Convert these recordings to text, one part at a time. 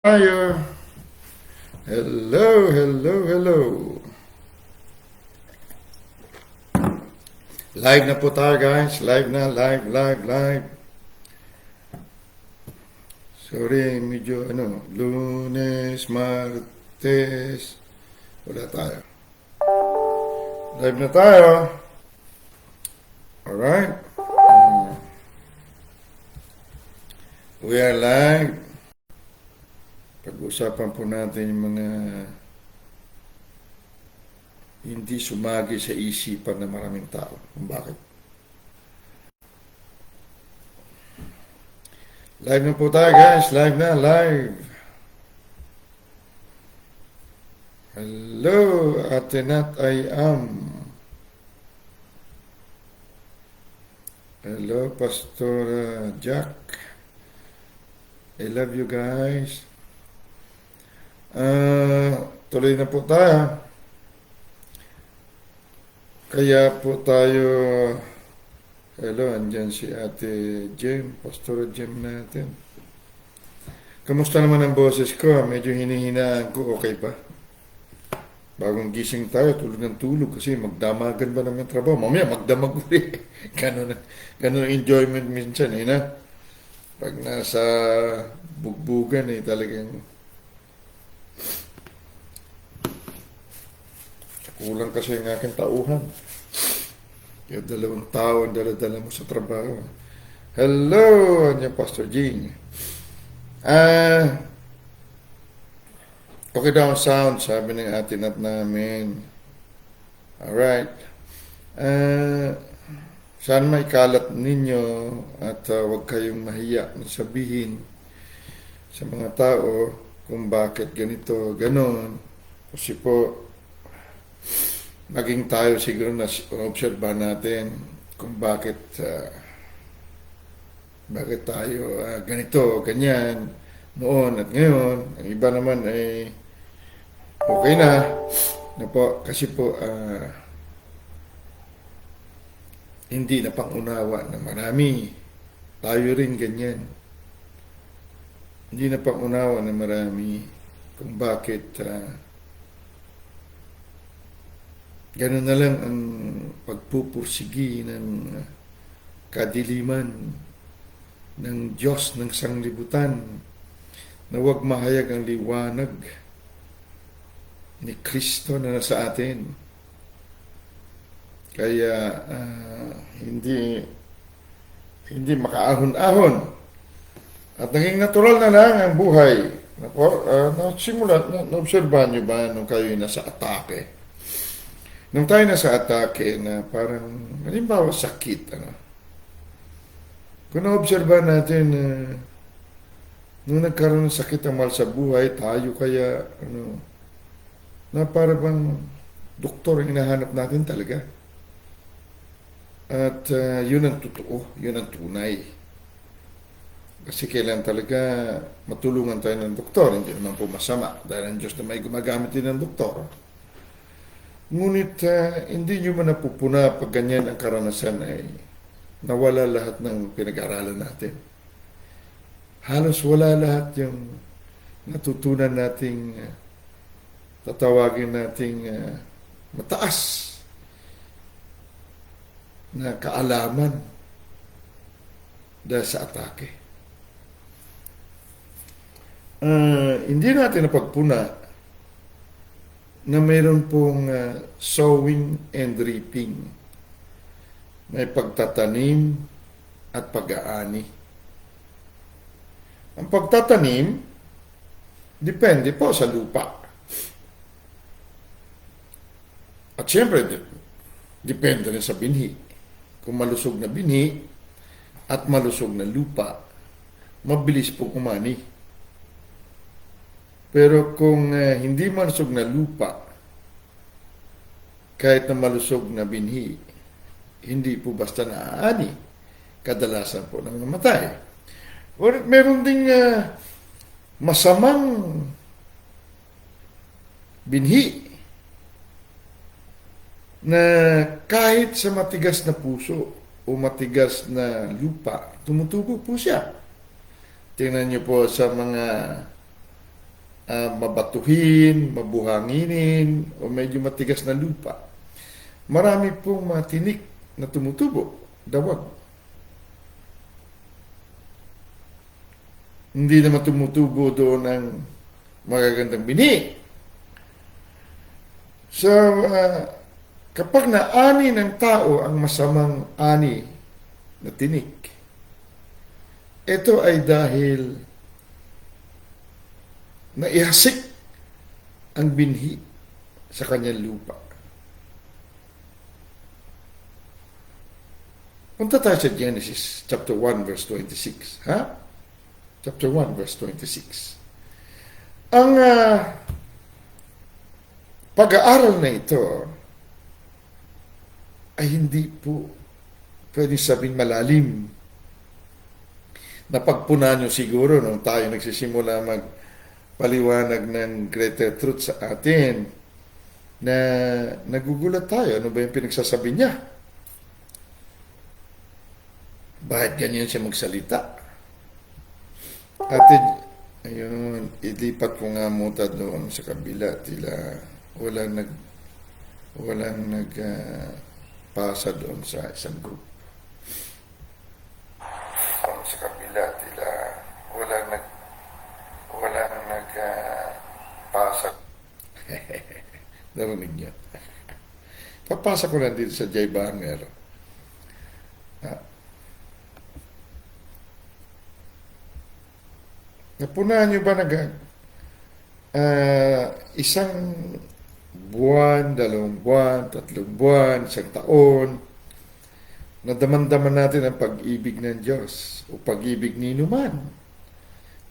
Tayo. Hello, hello, hello. Live na po tayo guys. Live na, live. Sorry, medyo Lunes, Martes. Wala tayo. Live na tayo. Alright. We are live. Pag-usapan po natin yung mga hindi sumagi sa isipan ng maraming tao. Kung bakit? Live na po tayo guys. Live na, live. Hello, Ate Nat, I am. Hello, Pastor Jack. I love you guys. Tuloy na po tayo. Kaya po tayo, hello, andyan si Ate Jem, Pastor Jem natin. Kamusta naman ang boses ko? Medyo hinihinaan ko, okay ba? Bagong gising tayo, tulog ng tulog kasi magdamagan ba naman trabaho? Mamaya magdamag ulit. Ganun ang enjoyment minsan, na? Pag nasa bugbugan, talagang kulang kasi ang aking tauhan. Kaya 2 tao ang dala-dala mo sa trabaho. Hello, Anya Pastor Jing. Okay daw ang sound, sabi ng atin at namin. Alright. Saan may kalat ninyo at huwag kayong mahiya na sabihin sa mga tao kung bakit ganito, ganon. Kasi po, maging tayo siguro na obserbahan natin kung bakit tayo ganito, ganyan, noon at ngayon. Ang iba naman ay okay na po, kasi po hindi na pangunawa na marami. Tayo rin ganyan. Hindi na pangunawa na marami kung bakit ganun na lang ang pagpupursigi ng kadiliman ng Diyos ng sanglibutan na huwag mahayag ang liwanag ni Kristo na nasa atin. Kaya hindi makaahon-ahon at naging natural na lang ang buhay. Naobserbahan nyo ba nung kayo nasa atake? Nung tayo nasa atake na parang, halimbawa sakit, kung naobserbahan natin nung nagkaroon ng sakit ang mahal sa buhay, tayo kaya, na para bang doktor ang hinahanap natin talaga. At yun ang totoo, yun ang tunay. Kasi kailan talaga matulungan tayo ng doktor, hindi naman po masama, dahil ang Diyos na may gumagamit din ng doktor. Ngunit hindi nyo man napupuna pag ganyan ang karanasan ay nawala lahat ng pinag-aralan natin. Halos wala lahat yung natutunan nating tatawagin nating mataas na kaalaman dahil sa atake. Hindi natin napagpuna na mayroon pong sowing and reaping. May pagtatanim at pag-aani. Ang pagtatanim, depende po sa lupa. At siyempre, depende rin sa binhi. Kung malusog na binhi at malusog na lupa, mabilis pong umani. Pero kung hindi malusog na lupa, kahit na malusog na binhi, hindi po basta naaani. Kadalasan po nang namatay. Or meron ding masamang binhi na kahit sa matigas na puso o matigas na lupa, tumutubo po siya. Tingnan niyo po sa mga mabatuhin, mabuhanginin, o medyo matigas na lupa. Marami pong mga tinik na tumutubo, dawag. Hindi naman tumutubo doon ng magagandang bini. So, kapag naani ng tao ang masamang ani na tinik, ito ay dahil naihasik ang binhi sa kanyang lupa. Punta tayo sa Genesis chapter 1 verse 26. Ha? Chapter 1 verse 26. Ang pag-aaral na ito ay hindi po pwedeng sabing malalim. Napagpunan nyo siguro nung tayo nagsisimula magpaliwanag ng greater truth sa atin na nagugulat tayo. Ano ba yung pinagsasabi niya? Bakit ganyan siya magsalita? At ayun, ilipat ko nga muna doon sa kabila. Walang pasa doon sa isang group. Sa kabila, walang nagpasa. Narinig niya. Papasa ko lang dito sa Jay Banner. Napunahan niyo ba isang buwan, 2 buwan, 3 buwan, 1 taon, nadaman-daman natin ang pag-ibig ng Diyos o pag-ibig ni Numan,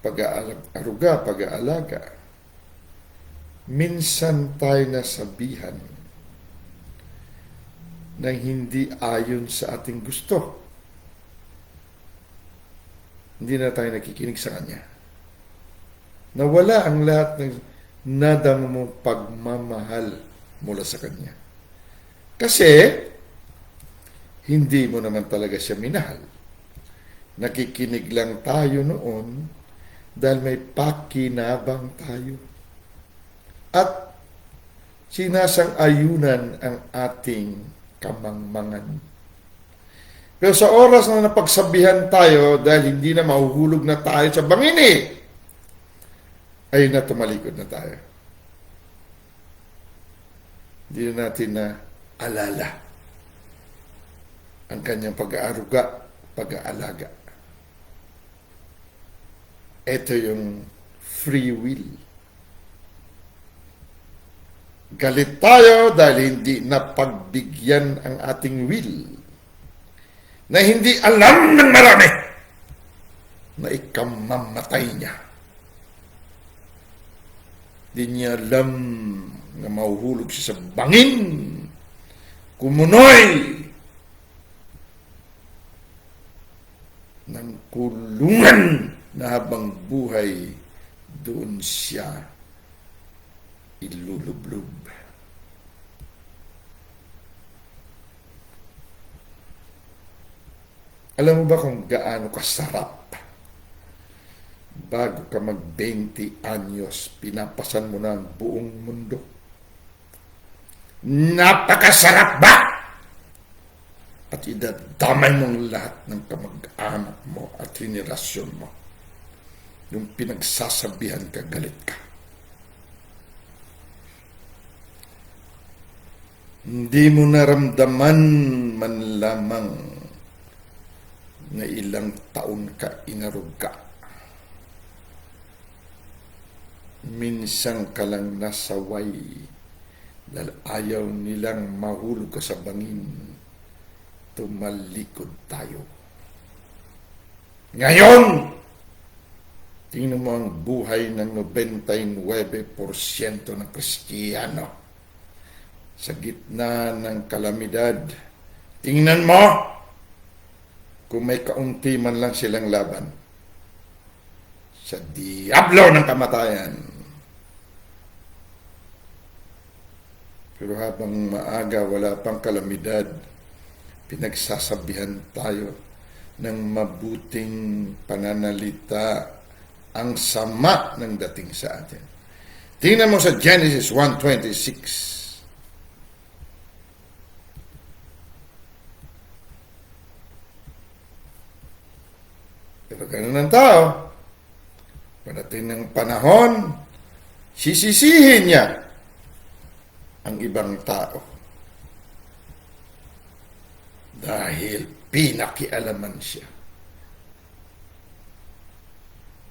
pag-aaruga, pag-aalaga. Minsan tayo nasabihan ng hindi ayon sa ating gusto. Hindi na tayo nakikinig sa Kanya. Nawala ang lahat ng nadama mong pagmamahal mula sa Kanya. Kasi, hindi mo naman talaga siya minahal. Nakikinig lang tayo noon dahil may pakinabang tayo. At sinasang-ayunan ang ating kamangmangan. Pero sa oras na napagsabihan tayo dahil hindi na mahuhulog na tayo sa bangin ayun na, tumalikod na tayo. Hindi na natin na alala ang kanyang pag-aaruga, pag-aalaga. Ito yung free will. Galit tayo dahil hindi napagbigyan ang ating will na hindi alam ng marami na ikamamatay niya. Di niya alam na mahuhulog siya sa bangin, kumunoy ng kulungan na habang buhay doon siya ilulublob. Alam mo ba kung gaano kasarap bago ka mag-20 anyos, pinapasan mo na ang buong mundo? Napakasarap ba? At idadamay mong lahat ng kamag-anak mo at henerasyon mo. Yung pinagsasabihan ka, galit ka. Hindi mo naramdaman man lamang na ilang taon ka inaruga. Minsan ka lang nasaway dahil ayaw nilang mahulog ka sa bangin. Tumalikod tayo. Ngayon, tingnan mo ang buhay ng 99% ng Kristiyano sa gitna ng kalamidad. Tingnan mo kung may kaunti man lang silang laban sa diablo ng kamatayan. Pero habang maaga, wala pang kalamidad, pinagsasabihan tayo ng mabuting pananalita, ang sama ng dating sa atin. Tingnan mo sa Genesis 1:26. Pero ganun ang tao. Pagdating ng panahon, sisisihin niya ang ibang tao. Dahil pinakialaman siya.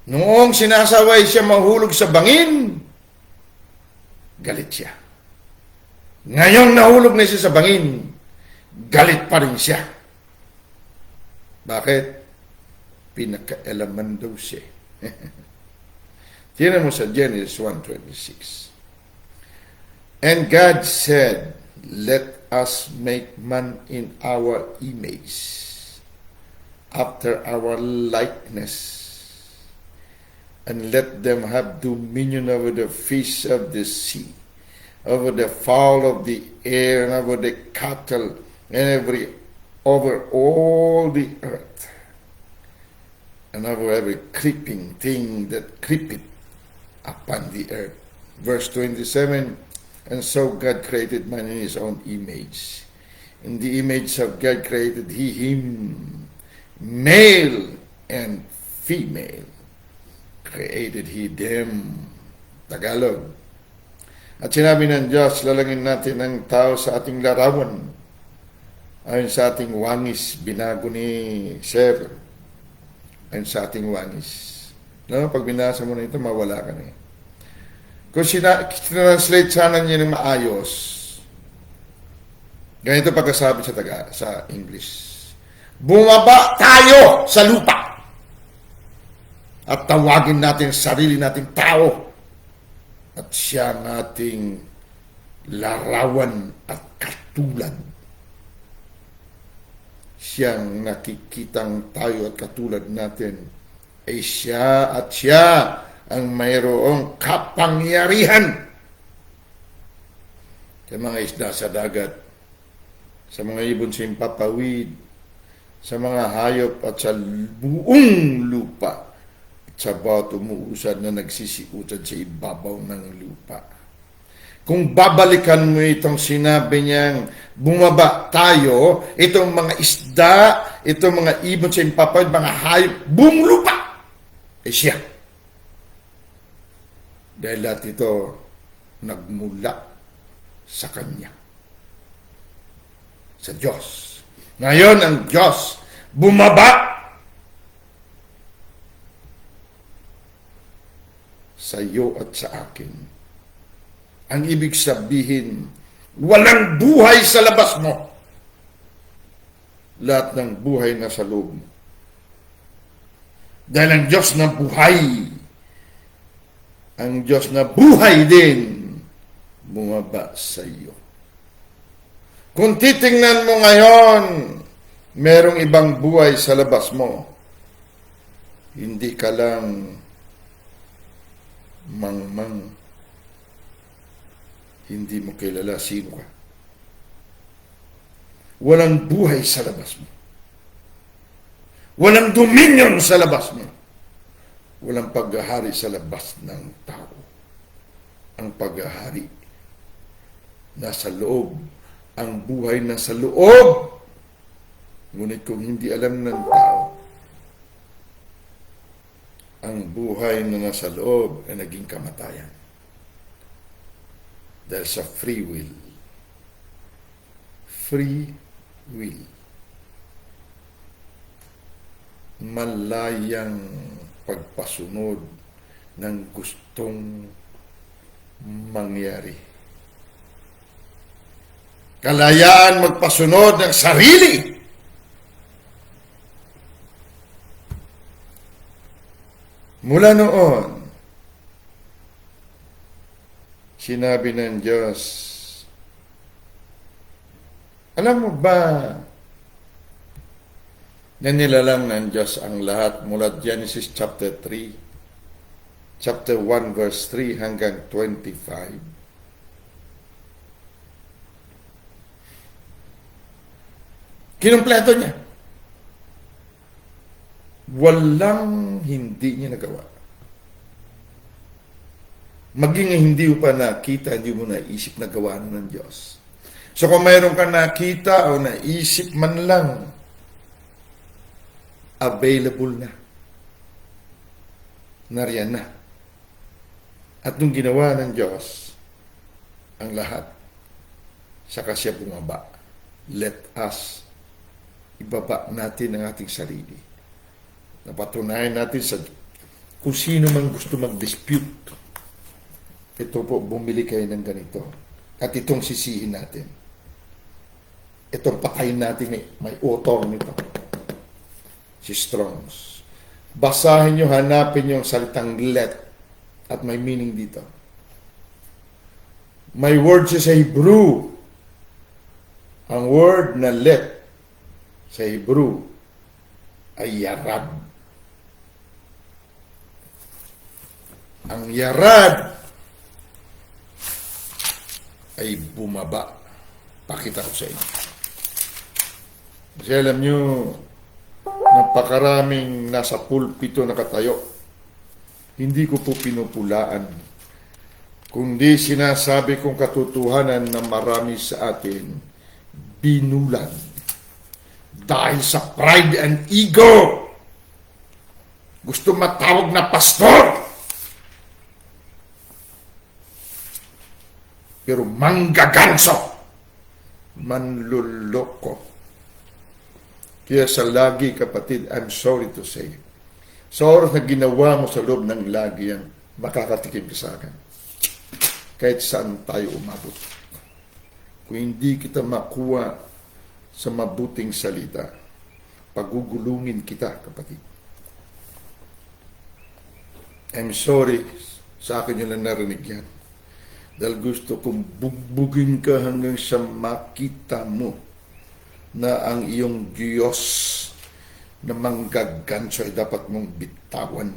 Noong sinasaway siya mahulog sa bangin, galit siya. Ngayon nahulog na siya sa bangin, galit pa rin siya. Bakit? Pinakaalaman daw siya. Tingnan mo sa Genesis 1:26. And God said, let us make man in our image, after our likeness, and let them have dominion over the fish of the sea, over the fowl of the air, and over the cattle, and over all the earth, and over every creeping thing that creepeth upon the earth. Verse 27, and so God created man in his own image. In the image of God created he him, male and female created he them. Tagalog. At sinabi ng Diyos, lalangin natin ang tao sa ating larawan. Ayon sa ating wangis, binago ni Sir. Ayon sa ating wangis. No, pag binasa mo na ito, mawala ka na eh. Kung sinatranslate sana niya ng maayos, ganito pagkasabi sa English. Bumaba tayo sa lupa at tawagin natin sarili nating tao at siya ang ating larawan at katulad. Siyang nakikitang tayo at katulad natin ay siya at siya ang mayroong kapangyarihan sa mga isda sa dagat, sa mga ibon sa impapawid, sa mga hayop at sa buong lupa, at sa bawat umuusad na nagsisiutad sa ibabaw ng lupa. Kung babalikan mo itong sinabi niyang bumaba tayo, itong mga isda, itong mga ibon sa impapawid, mga hayop, buong lupa, ay siya. Dahil lahat ito nagmula sa Kanya, sa Diyos. Ngayon ang Diyos bumaba sa iyo at sa akin. Ang ibig sabihin, walang buhay sa labas mo. Lahat ng buhay na sa loob mo. Dahil ang Diyos na buhay, ang Diyos na buhay din, bumaba sa iyo. Kung titingnan mo ngayon, merong ibang buhay sa labas mo, hindi ka lang mangmang, hindi mo kilala sino ka. Walang buhay sa labas mo. Walang dominion sa labas mo. Walang paghahari sa labas ng tao. Ang paghahari nasa loob. Ang buhay nasa loob. Ngunit kung hindi alam ng tao, ang buhay na nasa loob ay naging kamatayan. Dahil sa free will. Free will. Malayang pagpasunod ng gustong mangyari. Kalayaan magpasunod ng sarili. Mula noon, sinabi ng Diyos, alam mo ba na nilalang ng Diyos ang lahat mula Genesis chapter 3, chapter 1 verse 3 hanggang 25. Kinumpleto niya. Walang hindi niya nagawa. Maging hindi mo pa nakita, hindi mo naisip na gawa ng Diyos. So kung mayroon ka nakita o naisip man lang, available na. Nariyan na. At nung ginawa ng Diyos, ang lahat, saka siya bumaba. Let us ibaba natin ang ating sarili. Napatunayan natin sa kung sino man gusto mag-dispute. Ito po, bumili kayo ng ganito. At itong sisihin natin. Itong patayin natin, may author nito. Si Strong's. Basahin nyo, hanapin nyo ang salitang let at may meaning dito. May word siya sa Hebrew. Ang word na let sa Hebrew ay yarad. Ang yarad ay bumaba. Pakita ko sa inyo. Kasi alam nyo, napakaraming nasa pulpito nakatayo. Hindi ko po pinupulaan, kundi sinasabi kong katotohanan na marami sa atin binulan dahil sa pride and ego. Gusto matawag na pastor, pero manggaganso, manluloko. Kaya sa lagi, kapatid, I'm sorry to say, sa oras na ginawa mo sa loob ng lagi yan, makakatikim ka sa akin. Kahit saan tayo umabot. Kung hindi kita makuha sa mabuting salita, pagugulungin kita, kapatid. I'm sorry, sa akin yun lang narinig yan. Dahil gusto kong bugbugin ka hanggang sa makita mo na ang iyong Diyos na manggaganso ay dapat mong bitawan.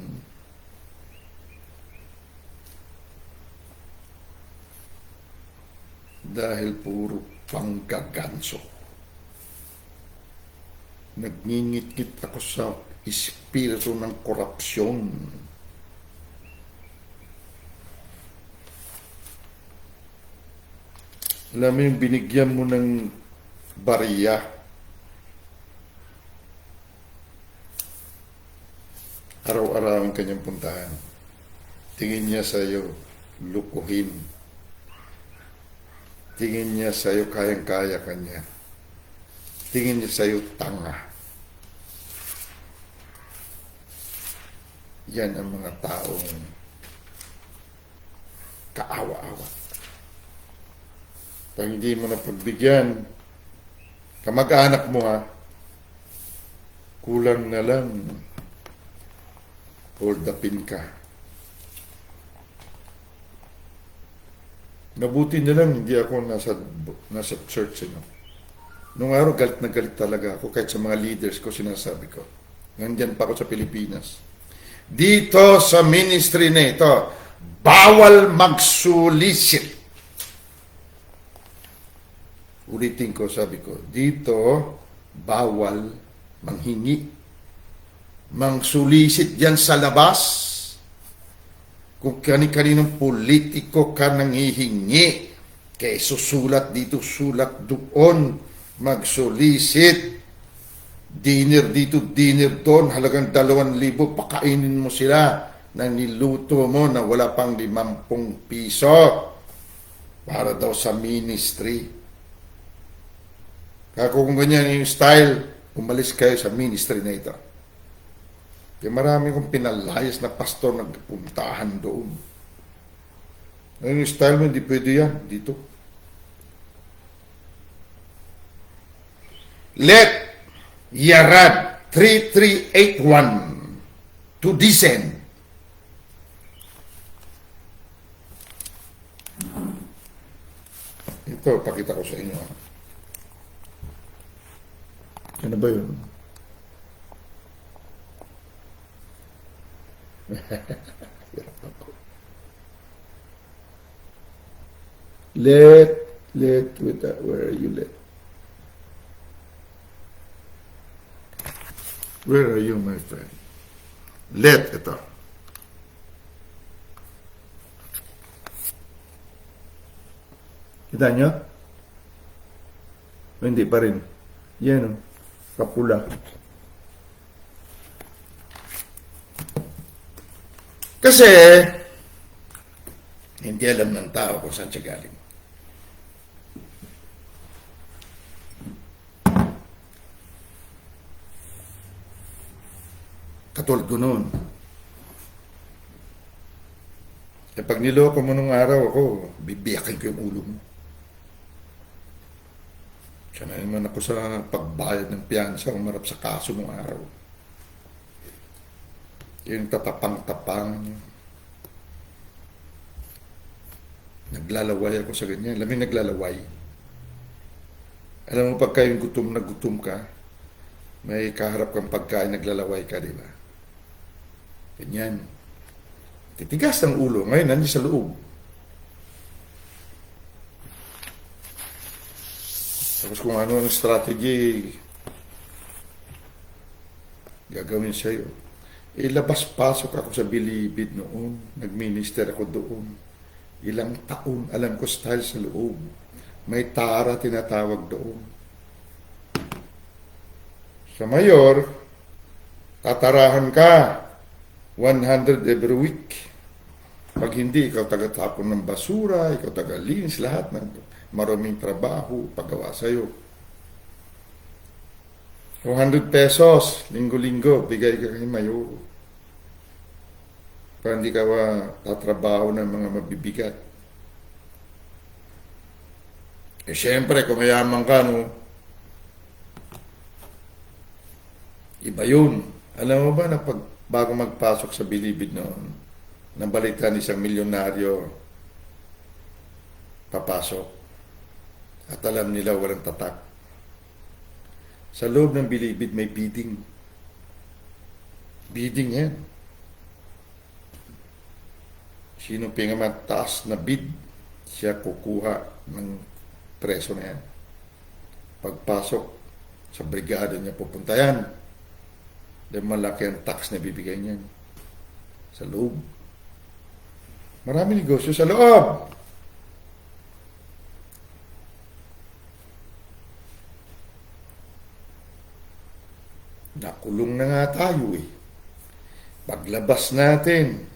Dahil puro panggaganso. Nagngingit-ngit ako sa espiritu ng korupsyon. Alam mo yung binigyan mo ng bariya. Araw-araw ang kanyang puntahan. Tingin niya sa iyo, lukuhin. Tingin niya sa iyo, kayang-kaya kanya. Tingin niya sa iyo, tanga. Yan ang mga taong kaawa-awa. Pag hindi mo na pagbigyan, kamag-anak mo kulang na lang, hold upin ka. Nabuti na lang, hindi ako nasa church. Nung araw, galit na galit talaga ako, kahit sa mga leaders ko, sinasabi ko. Nandyan pa ako sa Pilipinas. Dito sa ministry na ito, bawal magsulisit. Ulitin ko, sabi ko, dito, bawal manghingi. Mangsulisit yan sa labas. Kung kani-kaninong politiko ka nanghihingi, kaya susulat dito, sulat doon, magsulisit. Dinner dito, dinner doon, halagang 2,000, pakainin mo sila na niluto mo na wala pang 50 piso para daw sa ministry. Kaya kung ganyan yung style, umalis kayo sa ministry na ito. Kaya marami kong pinalayas na pastor nagpuntahan doon. Ngayon yung style mo, hindi pwede yan dito. Let Yarad 3381 to descend. Ito, pakita ko sa inyo. Ano ba yun? Where are you, let? Where are you, my friend? Let, ito. Kita nyo? O, hindi pa rin. Yan o. Kapula. Kasi, hindi alam ng tao kung saan siya galing. Katulad ko noon. Eh, pag niloko mo nung araw ako, bibiyakin ko yung ulo mo. Sana naman ako sa pagbayad ng piyansa, umarap sa kaso nung araw. Yung tatapang-tapang. Naglalaway ako sa ganyan. Alam mo yung naglalaway. Alam mo pagka yung gutom na gutom ka, may kaharap kang pagkain, naglalaway ka, di ba? Ganyan. Titigas ng ulo. Ngayon, nandiyan sa loob. Tapos kung ano ang strategy gagawin sa'yo. Labas-pasok ako sa Bilibid noon. Nag-minister ako doon. Ilang taon, alam ko style sa loob. May tara tinatawag doon. Sa mayor, tatarahan ka 100 every week. Pag hindi, ikaw taga-tapon ng basura, ikaw taga-linis, lahat ng maraming trabaho, paggawa sa'yo. 200 pesos, linggo-linggo, bigay ka kay mayor. Para hindi ka tatrabaho ng mga mabibigat. Eh, syempre, kung mayaman ka, no, iba yun. Alam mo ba na bago magpasok sa Bilibid noon, nabalitan isang milyonaryo papasok at alam nila walang tatak. Sa loob ng Bilibid may bidding. Bidding yan. Sino pinkamataas na bid, siya kukuha ng preso na yan. Pagpasok sa brigada niya pupunta yan. Dahil malaki ang tax na bibigay niyan sa loob. Marami negosyo sa loob. Nakulong na nga tayo eh. Paglabas natin,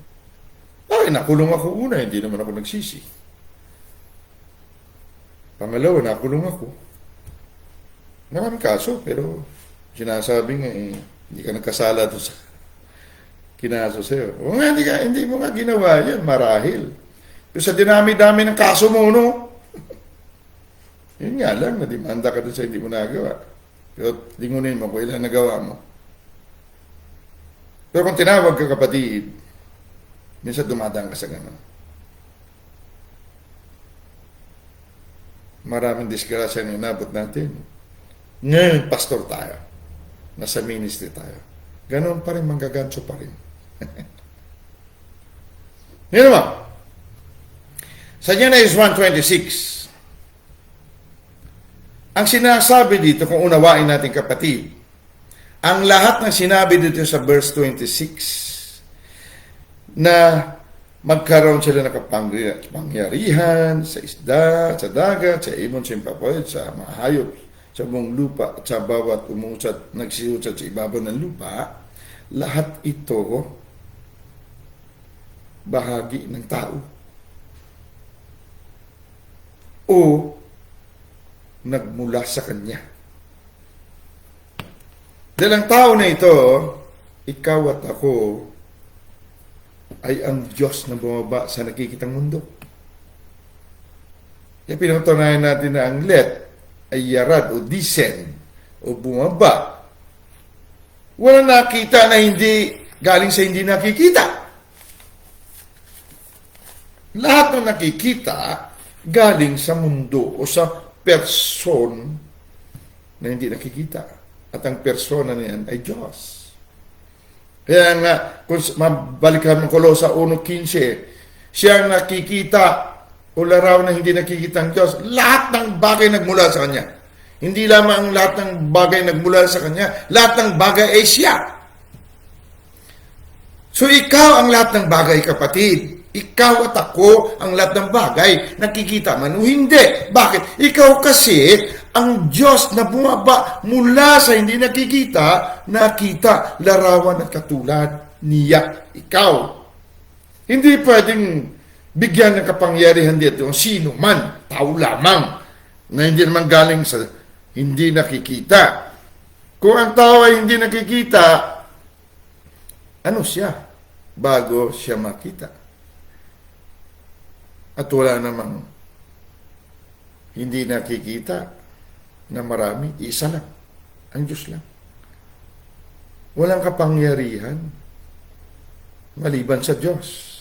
nakulong ako una, hindi naman ako nagsisi. Pangalawa, nakulong ako. Maraming kaso, pero sinasabi nga hindi ka nagkasala doon sa kinaso sa'yo. O nga, hindi mo nga ginawa yan, marahil. Pero sa dinami-dami ng kaso mo, no? Yun nga lang, nadimanda ka doon sa hindi mo nagawa. Pero lingunin mo kung ilan nagawa mo. Pero kung tinawag ka kapatid, minsan dumadaan ka sa ganun. Maraming disgrasya na inabot natin. Ngayon, pastor tayo. Nasa ministry tayo. Ganon pa rin, manggaganso pa rin. Yan naman. Sa Genesis 1:26, ang sinasabi dito, kung unawain natin kapatid, ang lahat ng sinabi dito sa verse 26, na magkaroon sila ng kapangyarihan sa isda, sa dagat, sa ibon, sa impapawid, sa mga hayop, sa buong lupa, at sa bawat umusad, nagsiusad sa ibabaw ng lupa, lahat ito bahagi ng tao. O nagmula sa kanya. Dahil ang tao na ito, ikaw at ako, ay ang Diyos na bumaba sa nakikitang mundo. Kaya pinatunayan natin na ang let ay yarad o descend o bumaba. Wala nakita na hindi galing sa hindi nakikita. Lahat ng nakikita galing sa mundo o sa person na hindi nakikita. At ang persona niyan ay Diyos. Kaya nga, kung mabalik kami ko sa 1:15, siyang nakikita o laraw na hindi nakikita ang Diyos, lahat ng bagay nagmula sa Kanya. Hindi lamang lahat ng bagay nagmula sa Kanya, lahat ng bagay ay siya. So ikaw ang lahat ng bagay, kapatid. Ikaw at ako ang lahat ng bagay, nakikita man o hindi. Bakit? Ikaw kasi, ang Diyos na bumaba mula sa hindi nakikita, nakita, larawan at katulad niya. Ikaw. Hindi pwedeng bigyan ng kapangyarihan dito sino man, tao lamang, na hindi naman galing sa hindi nakikita. Kung ang tao ay hindi nakikita, ano siya? Bago siya makita. At wala namang hindi nakikita na marami, isa lang. Ang Diyos lang. Walang kapangyarihan maliban sa Diyos.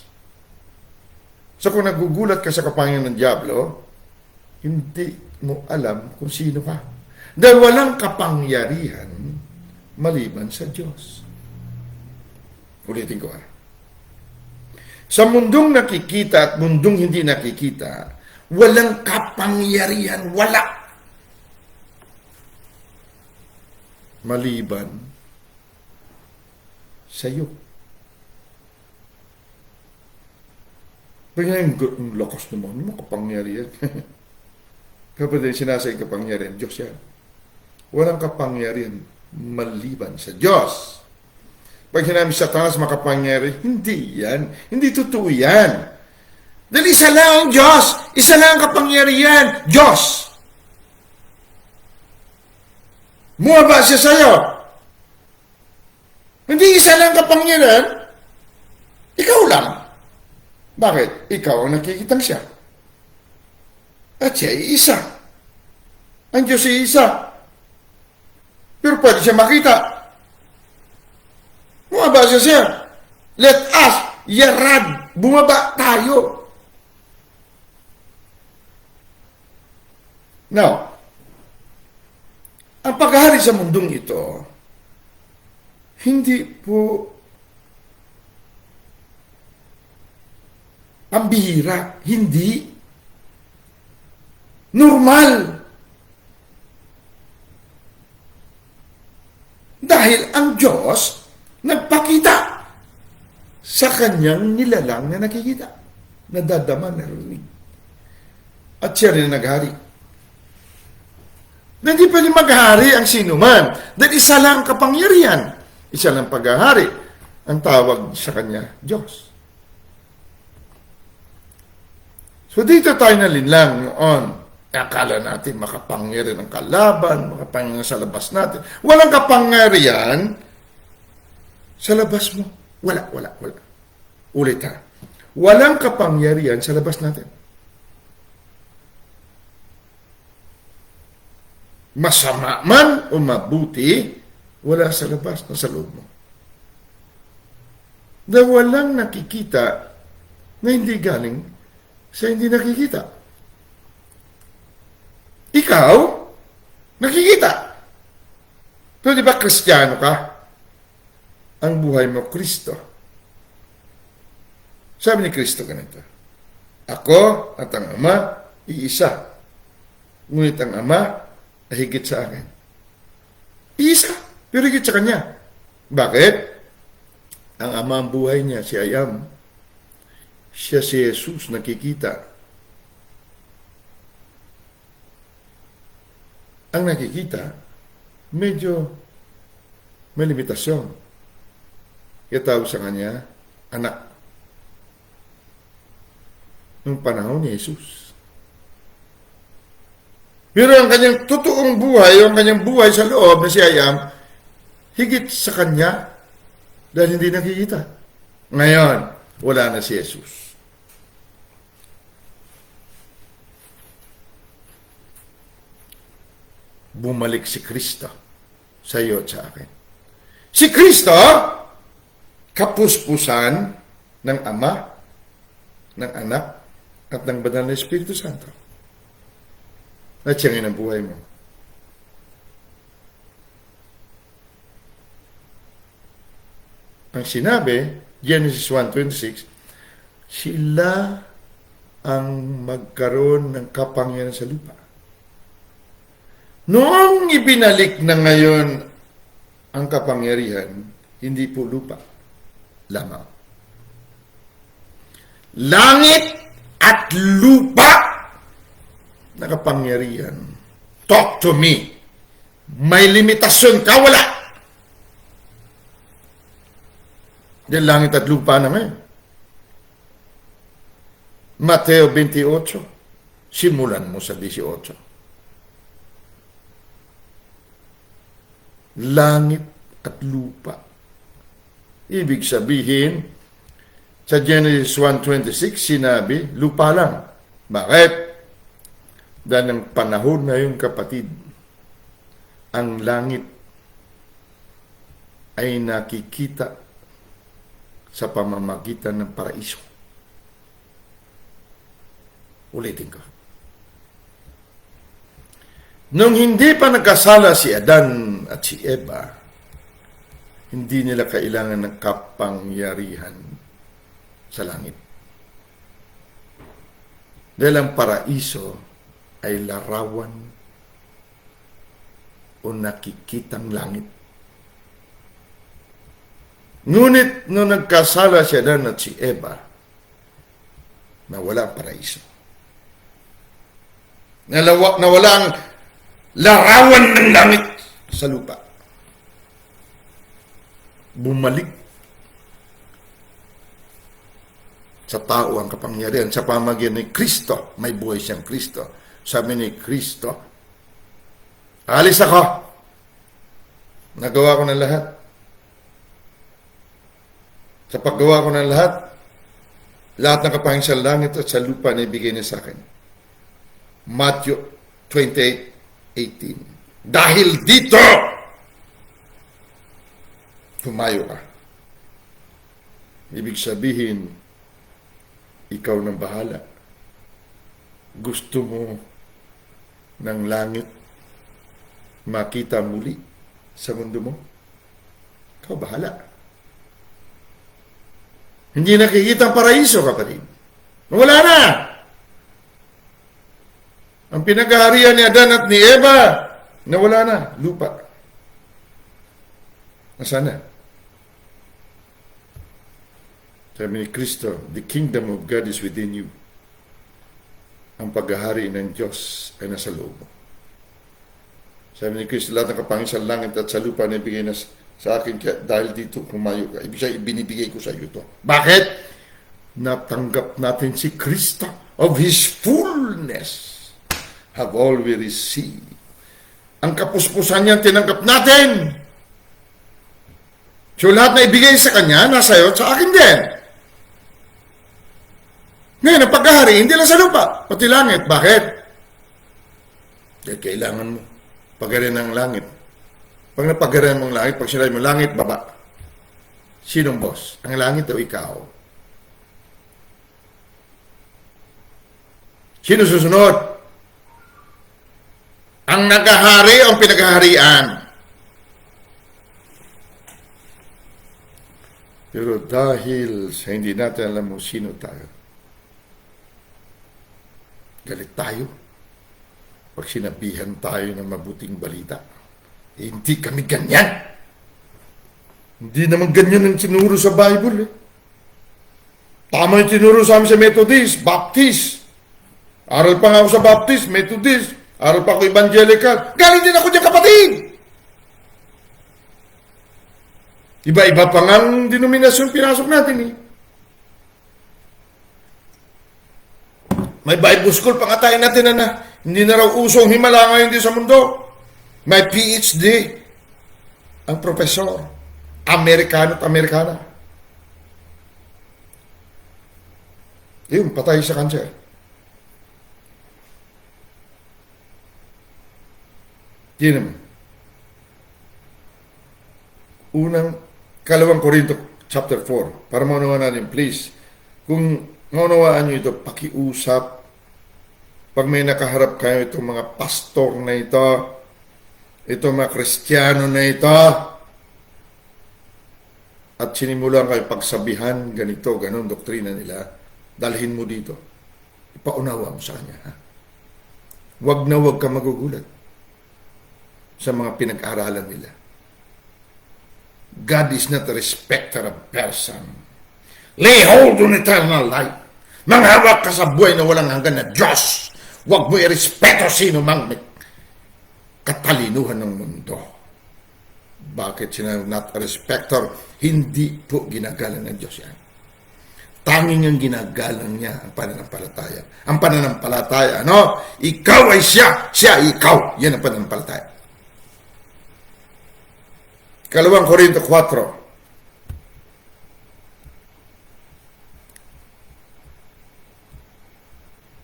So kung nagugulat ka sa kapangyarihan ng Diablo, hindi mo alam kung sino ka. Dahil walang kapangyarihan maliban sa Diyos. Ulitin ko. Sa mundong nakikita at mundong hindi nakikita, walang kapangyarihan, wala. Maliban sa iyo. Kaya yung lakas naman, yung kapangyarihan. Kapag sinasayang kapangyarihan, Diyos yan. Walang kapangyarihan maliban sa Diyos. Pag sinabi Satanas makapangyari, hindi yan. Hindi totoo yan. Dahil isa lang ang Diyos. Isa lang ang kapangyarihan. Diyos. Bumaba siya sa'yo. Hindi isa lang kapangyarihan. Ikaw lang. Bakit? Ikaw ang nakikitang siya. At siya ay isa. Ang Diyos ay isa. Pero pwede siya makita. Bumaba siya. Let us, yarad, bumaba tayo. Now, ang paghahari sa mundong ito, hindi po pambihira, hindi normal. Dahil ang Diyos nagpakita sa kanyang nilalang na nakikita, nadadama, narinig. At siya rin naghari. Na hindi pwede maghari ang sinuman. Dahil isa lang kapangyarihan. Isa lang paghahari. Ang tawag sa kanya, Diyos. So dito tayo nalinlang noon. Akala natin makapangyarihan ang kalaban, makapangyarihan sa labas natin. Walang kapangyarihan sa labas mo. Wala. Ulit ha. Walang kapangyarihan sa labas natin. Masama man o mabuti, wala sa labas na sa loob mo. Dahil walang nakikita na hindi galing sa hindi nakikita. Ikaw, nakikita. Pero di ba Kristiyano ka? Ang buhay mo, Kristo. Sabi ni Kristo ganito, ako at ang Ama, iisa. Ngunit ang Ama ay higit sa akin. Iisa, pero higit sa Kanya. Bakit? Ang Ama ang buhay niya, si Ayam. Siya si Jesus, nakikita. Ang nakikita, medyo may limitasyon. Kaya tawag sa Kanya, anak. Noong panahon ni Jesus. Pero ang kanyang totoong buhay, ang kanyang buhay sa loob na si Ayam, higit sa kanya dahil hindi nakikita. Ngayon, wala na si Jesus. Bumalik si Kristo sa iyo at sa akin. Si Kristo, kapuspusan ng Ama, ng Anak, at ng Banal na Espiritu Santo. At siya ngayon ang buhay mo. Ang sinabi, Genesis 1:26, sila ang magkaroon ng kapangyarihan sa lupa. Noong ibinalik na ngayon ang kapangyarihan, hindi po lupa lamang. Langit at lupa nakapangyarihan. Talk to me. May limitasyon ka, wala. Yan langit at lupa naman. Mateo 28, simulan mo sa 18. Langit at lupa. Ibig sabihin, sa Genesis 1:26, sinabi, lupa lang. Bakit? Dahil ng panahon na yung kapatid, ang langit ay nakikita sa pamamagitan ng paraiso. Ulitin ko. Nung hindi pa nagkasala si Adan at si Eva, hindi nila kailangan ng kapangyarihan sa langit. Dahil ang paraiso ay larawan o nakikitang langit. Ngunit nung nagkasala si Adan at si Eva, nawala ang paraiso. Nawala ang larawan ng langit sa lupa. Bumalik sa tao ang kapangyarihan sa pamagitan ni Kristo. May buhay siyang Kristo. Sabi ni Kristo, alis ako. Nagawa ko ng lahat. Sa paggawa ko ng lahat ng kapangyarihan sa langit at sa lupa na ibigay niya sa akin. Matthew 28:18. Dahil dito, tumayo ka. Ibig sabihin, ikaw nang bahala. Gusto mo ng langit makita muli sa mundo mo? Ikaw bahala. Hindi nakikita ang paraiso, kapatid. Wala na. Ang pinag-aharian ni Adan at ni Eva, nawala na. Lupa. Nasaan na? Sabi ni Kristo, the kingdom of God is within you. Ang paghahari ng Diyos ay nasa loob mo. Sabi ni Kristo, lahat ng kapangyarihan sa langit at sa lupa na ibigay na sa akin, kaya dahil dito kumayo ka. Ibig sabihin, binibigay ko sa iyo ito. Bakit? Natanggap natin si Kristo of His fullness. Have all we received. Ang kapuspusan niya tinanggap natin. So lahat na ibigay sa Kanya, nasa iyo at sa akin din. Ngayon, ang paghahari, hindi lang sa lupa, pati langit. Bakit? Dahil kailangan mo pagarihan ng langit. Pag napagarihan mong langit, pag sinabi mo langit, baba. Sinong boss? Ang langit o ikaw? Sino susunod? Ang nagahari o ang pinaghaharian? Pero dahil sa hindi natin alam mo sino tayo, galit tayo pag sinabihan tayo ng mabuting balita. Hindi kami ganyan. Hindi naman ganyan ang tinuro sa Bible. Tama yung tinuro sa amin sa Methodist, Baptist. Aral pa nga ako sa Baptist, Methodist. Aral pa ako Evangelical. Galing din ako dyan, kapatid. Iba-iba pa nga ang denominasyon pinasok natin eh. May Bible school pa nga tayo natin na hindi na raw usong himala ngayon din sa mundo. May PhD ang profesor. Amerikano at Amerikana. Yun, patay sa cancer. Yun naman. Kalawang Korinto chapter 4. Para maunawaan natin, please. Kung maunawaan nyo ito, pakiusap. Pag may nakaharap kayo itong mga pastor na ito, itong mga Kristiyano na ito, at sinimulan kayo pagsabihan, ganito, ganon, doktrina nila, dalhin mo dito. Ipaunawa mo sa kanya. Ha? Wag na wag ka magugulat sa mga pinag-aralan nila. God is not a respecter of person. Lay hold on eternal life. Manghawak ka sa buhay na walang hanggan na Diyos. Huwag mo irespeto sino mang may katalinuhan ng mundo. Bakit sinabi not a respecter? Hindi po ginagalang ng Diyos yan. Tanging ang ginagalang niya ang pananampalataya. Ang pananampalataya, ano? Ikaw ay siya, siya ay ikaw. Yan ang pananampalataya. 2 Korinto 4.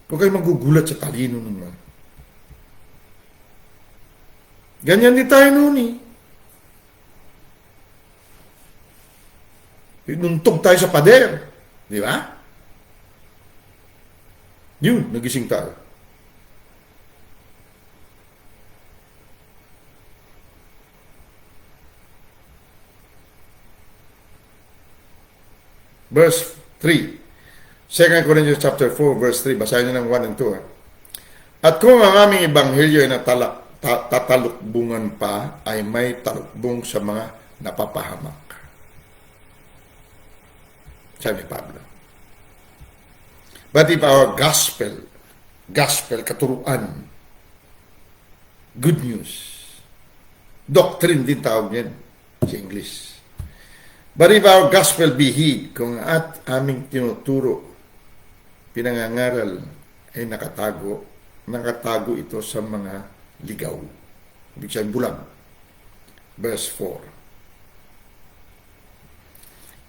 Huwag kayo magugulat sa talino naman. Ganyan din tayo noon eh. Pinuntog tayo sa pader. Di ba? Yun, nagising tayo. Verse 3. 2 Corinthians chapter 4, verse 3. Basahin nyo ng 1 and 2. At kung ang aming ebanghelyo ay tatalukbungan pa, ay may talukbong sa mga napapahamak. Sabi Pablo. But if our gospel, katuruan, good news, doctrine din tawag yan sa English. But if our gospel be hid, kung at aming tinuturo, pinangangaral ay nakatago ito sa mga ligaw. Ibig sabihin bulag. Verse 4.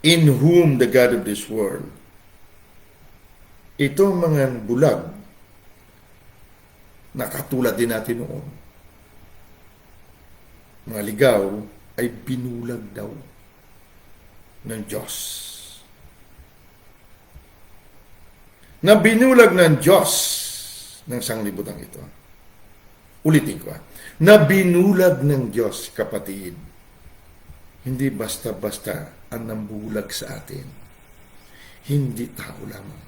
In whom the God of this world, itong mga bulag, na katulad din natin noon, mga ligaw, ay binulag daw ng Diyos. Na binulag ng Diyos ng sanglibutan ito. Ulitin ko. Na binulag ng Diyos, kapatid. Hindi basta-basta ang nambulag sa atin. Hindi tao lamang.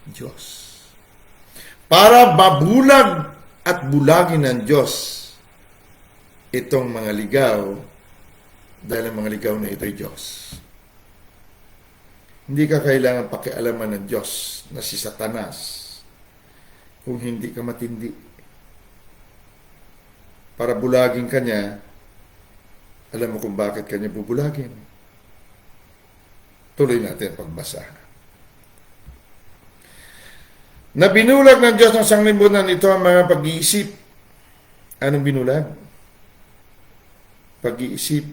Diyos. Para babulag at bulagin ng Diyos itong mga ligaw, dahil ang mga ligaw na ito ay Diyos. Hindi ka kailangan pakialaman ng Diyos na si Satanas kung hindi ka matindi. Para bulagin ka niya, alam mo kung bakit ka niya bubulagin. Tuloy natin pagbasa. Na binulag ng Diyos ng sanglibutan ito ang mga pag-iisip. Anong binulag? Pag-iisip,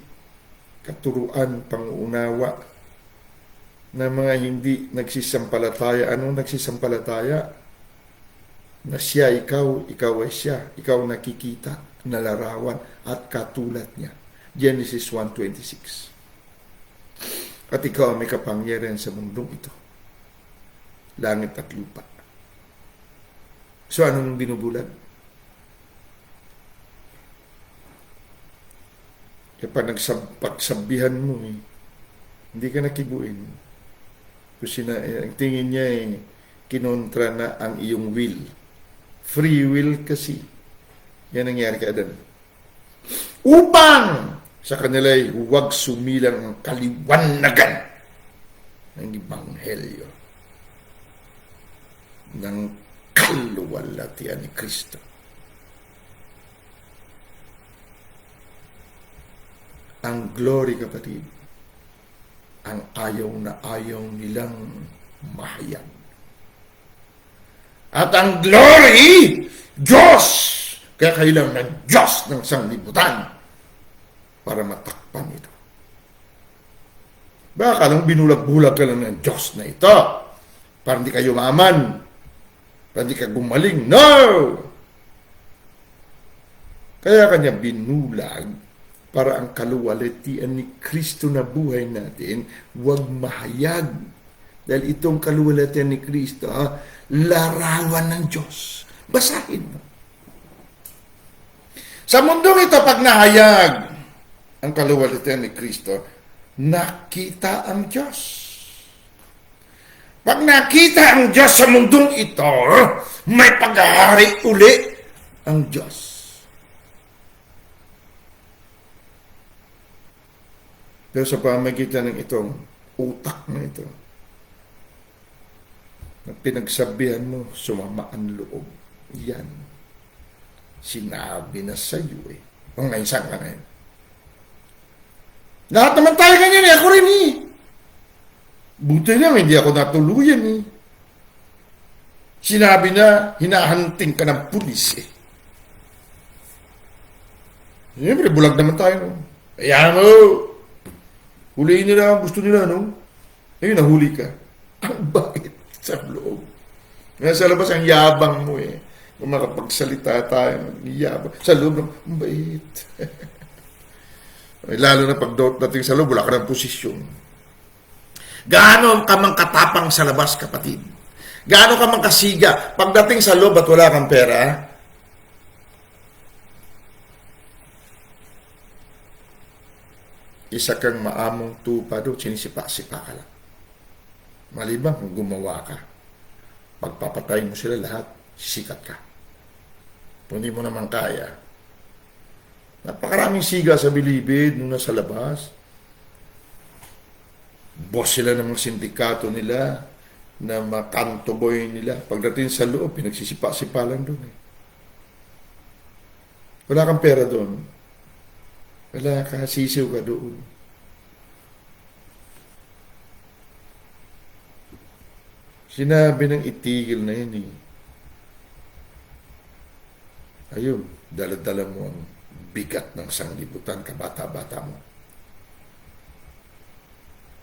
katuruan, pangunawa na mga hindi nagsisampalataya. Anong nagsisampalataya? Na siya, ikaw ay siya. Ikaw nakikita, nalarawan, at katulad niya. Genesis 1:26. At ikaw ang may kapangyarihan sa mundong ito. Langit at lupa. So, anong binubulag? Kapag pagsabihan mo, hindi ka nakibuin. Kasi ang tingin niya kinontra na ang iyong will. Free will kasi. Yan nangyari kay Adan. Upang sa kanila'y huwag sumilang ang kaliwanagan ng ebanghelyo ng kaluwalhatian ni Kristo. Ang glory, kapatid, ang ayaw na ayaw nilang mahayag. At ang glory, Diyos! Kaya kailangan ng Diyos ng sanglibutan para matakpan ito. Baka lang binulag-bulag ka lang ng Diyos na ito para hindi kayo yumaman, para hindi ka gumaling. No! Kaya kanya binulag para ang kaluwalhatian ni Kristo na buhay natin huwag mahayag. Dahil itong kaluwalhatian ni Kristo, larawan ng Diyos. Basahin mo. Sa mundong ito, pag nahayag ang kaluwalhatian ni Kristo, nakita ang Diyos. Pag nakita ang Diyos sa mundong ito, may paghahari uli ang Diyos. Pero sa pamagitan ng itong utak na ito, na pinagsabihan mo, sumama ang loob. Yan. Sinabi na sa iyo eh. O ngayon, saan ka ngayon? Lahat naman tayo ganyan eh. Ako rin eh. Buti lang, hindi ako natuluyan eh. Sinabi na, hinahanting ka ng pulis eh. Siyempre, bulag naman tayo. No? Ayan mo! Huliin nila ang gusto nila, no? Ayun, nahuli ka. Ang bait sa loob. Nasa labas, ang yabang mo eh. Kung makapagsalita tayo, yabang. Sa loob, ang bait. Lalo na pag dating sa loob, wala ka ng posisyon. Gaano ka mang katapang sa labas, kapatid? Gaano ka mang kasiga? Pagdating sa loob at wala kang pera, isa kang maamong tupa doon, sinisipa-sipa ka lang. Malibang kung gumawa ka, pagpapatay mo sila lahat, sikat ka. Kung hindi mo naman kaya, napakaraming siga sa bilibid nung nasa labas. Boss sila ng mga sindikato nila, na makanto boy nila. Pagdating sa loob, pinagsisipa-sipa lang doon eh. Wala kang pera doon. Wala ka, sisiw ka doon. Sinabi ng itigil na yun eh. Ayun, dala-dala mo ang bigat ng sanglibutan, kabata-bata mo.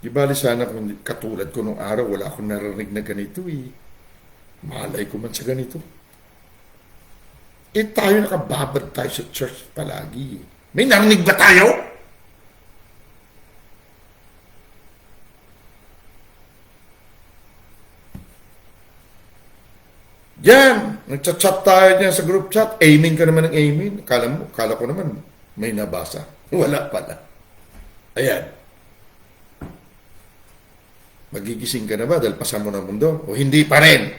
Di bali sana kung katulad ko nung araw, wala akong narinig na ganito eh. Malay ko man sa ganito. Eh tayo nakababad tayo sa church palagi eh. May narinig ba tayo? Diyan, nagchat-chat tayo dyan sa group chat. Aiming ka naman ng aiming. Kala ko naman may nabasa. Wala pala. Ayan. Magigising ka na ba dahil pasan mo ng mundo? O hindi pa rin?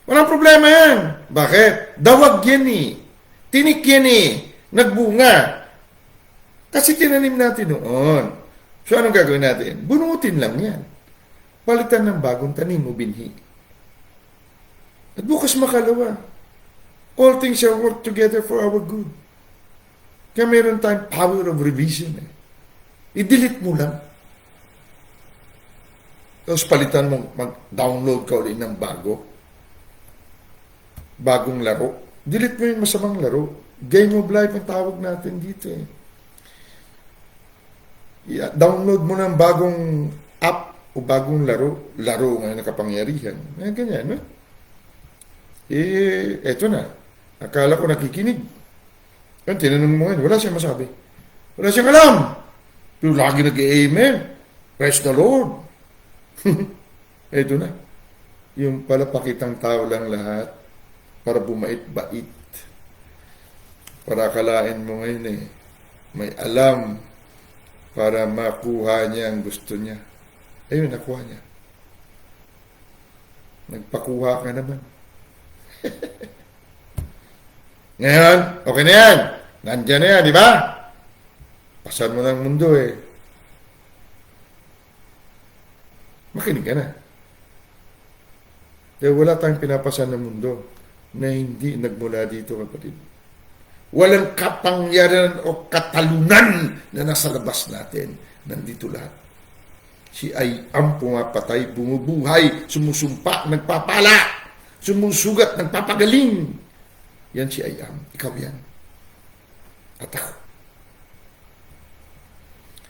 Walang problema yan. Bakit? Dawag yan eh. Tinik yan eh. Nagbunga. Kasi tinanim natin noon. So, anong gagawin natin? Bunutin lang yan. Palitan ng bagong tanim o binhi. At bukas makalawa. All things shall work together for our good. Kaya meron tayong power of revision. Eh. I-delete mo lang. Tapos palitan mo, mag-download ka ulit ng bagong laro. Delete mo yung masamang laro. Game of life ang tawag natin dito eh. Download mo ng bagong app o bagong laro. Laro ngayon na kapangyarihan. Ganyan, no? Eto na. Akala ko nakikinig. Yan, tinanong mo ngayon. Wala siyang masabi. Wala siyang alam. Pero lagi nag-amen. Praise the Lord. Eto na. Yung palapakitang tao lang lahat para bumait-bait. Para akalain mo ngayon eh, may alam para makuha niya ang gusto niya. Ayun, nakuha niya. Nagpakuha ka naman. Ngayon, okay na yan. Nandiyan na yan, di ba? Pasan mo ng mundo eh. Makinig ka na. Dahil wala tayong pinapasan ng mundo na hindi nagmula dito, kapatid. Walang kapangyarihan o katalunan na nasa labas natin. Nandito lahat. Si ay ang pumapatay, bumubuhay, sumusumpa, nagpapala, sumusugat, nagpapagaling. Yan si I am. Ikaw yan. At ako.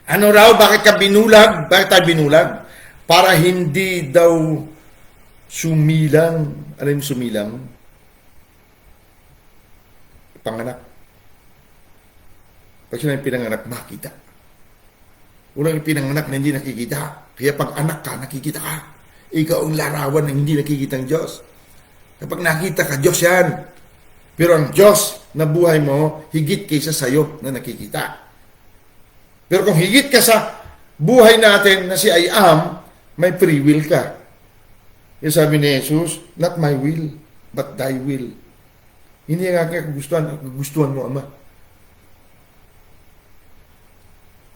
Ano raw? Bakit ka binulag? Bakit tayo binulag? Para hindi daw sumilang. Ano yung sumilang? Panganak. Pag sila yung pinanganak, makita. Walang yung pinanganak na hindi nakikita. Kaya pag anak ka, nakikita ka. Ikaw ang larawan ng hindi nakikita ng Diyos. Kapag nakita ka, Diyos yan. Pero ang Diyos na buhay mo, higit kaysa sa'yo na nakikita. Pero kung higit ka sa buhay natin na si I am, may free will ka. Yung sabi ni Jesus, not my will, but thy will. Hindi ang aking kagustuhan mo, Ama.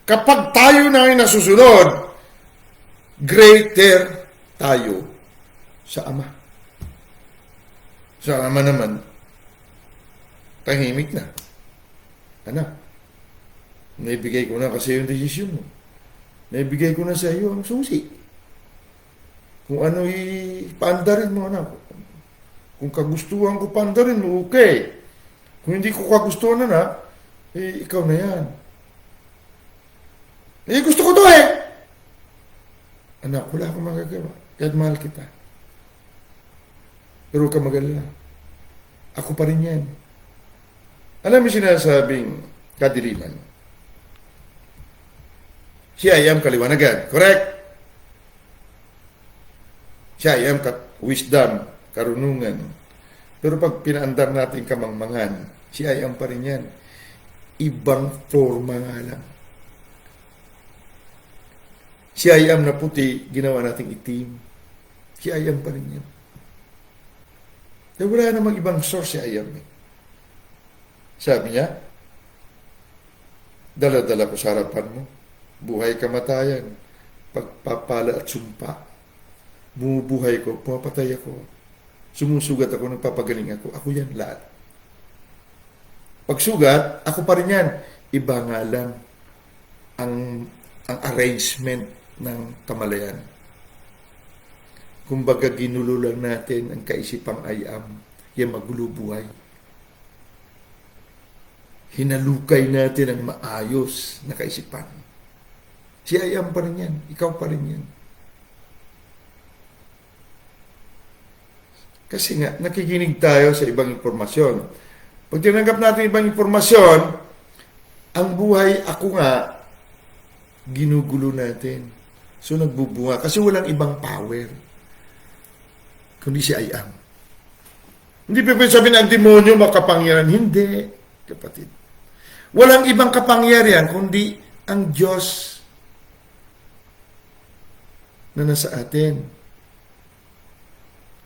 Kapag tayo na ay nasusunod, greater tayo sa Ama. Sa Ama naman, tahimik na. Anak, naibigay ko na kasi yung desisyon mo. Naibigay ko na sa iyo ang susi. Kung ano ipaandarin mo, anak. Kung kagustuhan ko paandarin mo, okay. Kung hindi ko kagustuhan na, ikaw na yan. Gusto ko to eh. Anak, wala akong magagawa. Kahit mahal kita. Pero huwag ka mag-alala. Ako pa rin yan. Alam mo sinasabing kadiliman. Si I am kaliwanagan. Correct? Si I am wisdom, karunungan. Pero pag pinaandar natin kamangmangan, si I am pa rin yan. Ibang forma nga lang. Si I am na puti, ginawa nating itim. Si I am pa rin yan. Eh, wala namang ibang source si I am. Sabi niya, dala-dala ko sa harapan mo. Buhay kamatayan, pagpapala at sumpa. Bumubuhay ko, pumapatay ako. Sumusugat ako, nagpapagaling ako. Ako yan lahat. Pagsugat, ako pa rin yan. Iba nga lang ang arrangement ng kamalayan. Kumbaga ginulo lang natin ang kaisipang ayam, yung magulo buhay. Hinalukay natin ang maayos na kaisipan. Si ayam pa rin yan, ikaw pa rin yan. Kasi nga, nakikinig tayo sa ibang impormasyon. Pag tinanggap natin ibang impormasyon, ang buhay, ako nga, ginugulo natin. So nagbubunga. Kasi walang ibang power. Kundi si I am. Hindi pwede sabihin ang demonyo makapangyarihan. Hindi, kapatid. Walang ibang kapangyarihan kundi ang Diyos na nasa atin.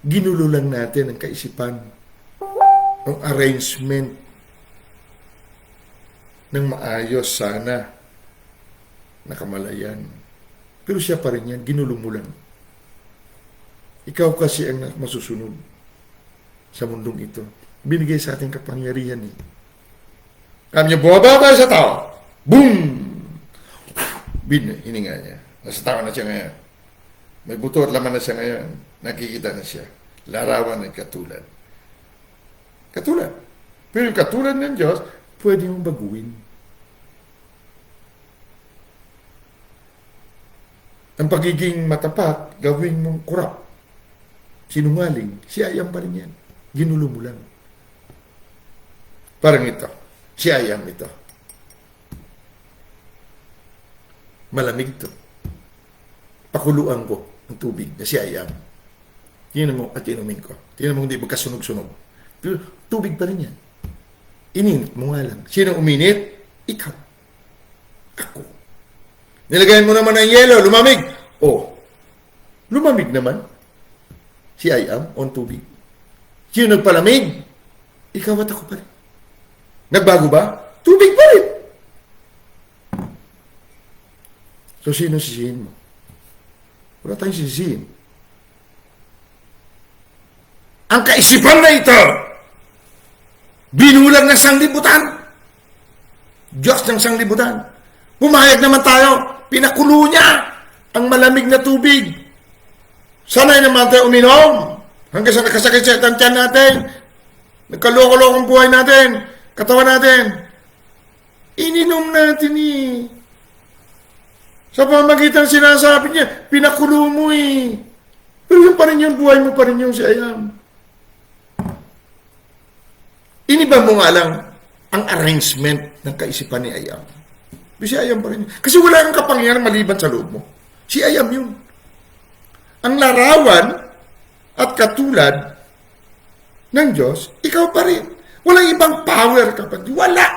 Ginulo lang natin ang kaisipan. Ang arrangement ng maayos sana na kamalayan. Pero siya pa rin yan, ginulo mo lang. Ikaw kasi ang masusunod sa mundong ito. Binigay sa ating kapangyarihan eh. Kami niya, bumaba tayo sa tao. Boom! Hininga niya. Nasa tao na siya ngayon. May buto at laman na siya ngayon. Nakikita na siya. Larawan ng katulad. Katulad. Pero yung katulad ng Diyos, pwede mong baguhin. Ang pagiging matapat, gawin mong kurap. Sinungaling, si ayam pa rin yan. Ginulo mo lang. Parang ito. Si ayam ito. Malamig ito. Pakuluan ko ang tubig na si ayam. Tingnan mo at inumin ko. Tingnan mo hindi magkasunog-sunog. Pero tubig pa rin yan. Ininit mo nga lang. Sino uminit? Ikaw. Ako. Nilagayan mo naman ng yelo, lumamig. Oh, lumamig naman. Si I am on tubig. Sino nagpalamig? Ikaw at ako pa rin. Nagbago ba? Tubig pa rin. So, sino sisihin mo? Wala tayong sisihin. Ang kaisipan na ito, binulag ng sanglibutan. Diyos ng sanglibutan. Pumayag naman tayo. Pinakulo niya ang malamig na tubig. Sanay naman tayo uminom. Hanggang sa nakasakit sa tiyan natin. Nagkaloko-lokong buhay natin. Katawan natin. Ininom natin eh. Sa pamagitan sinasabi niya, pinakulo mo eh. Pero yung pa rin yung buhay mo pa rin yung si ayam. Iniba mo nga lang ang arrangement ng kaisipan ni ayam. Si ayam pa rin. Kasi wala kang kapangyarihan maliban sa loob mo. Si ayam yun. Ang larawan at katulad ng Diyos, ikaw pa rin. Walang ibang power kapag wala.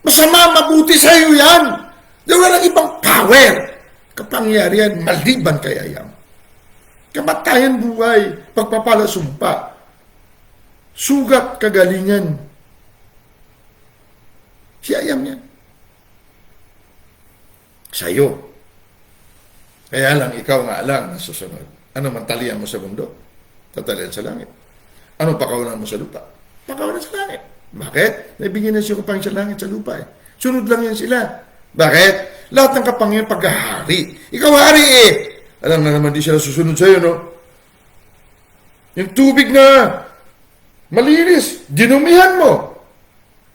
Masama, mabuti sa iyo yan. Walang ibang power. Kapangyarihan maliban kay ayam. Kamatayan buhay, pagpapala sumpa, sugat kagalingan. Si ayam yan. Sa'yo. Kaya lang, ikaw nga lang nasusunod. Ano man talian mo sa bundok? Tatalian sa langit. Ano pakawalan mo sa lupa? Pakawalan sa langit. Bakit? Naibigyan na siya kapangyarihan sa langit sa lupa eh. Sunod lang yan sila. Bakit? Lahat ng kapangyarihan paghahari. Ikaw hari eh. Alam na naman di sila susunod sa'yo, no? Yung tubig na malinis, dinumihan mo.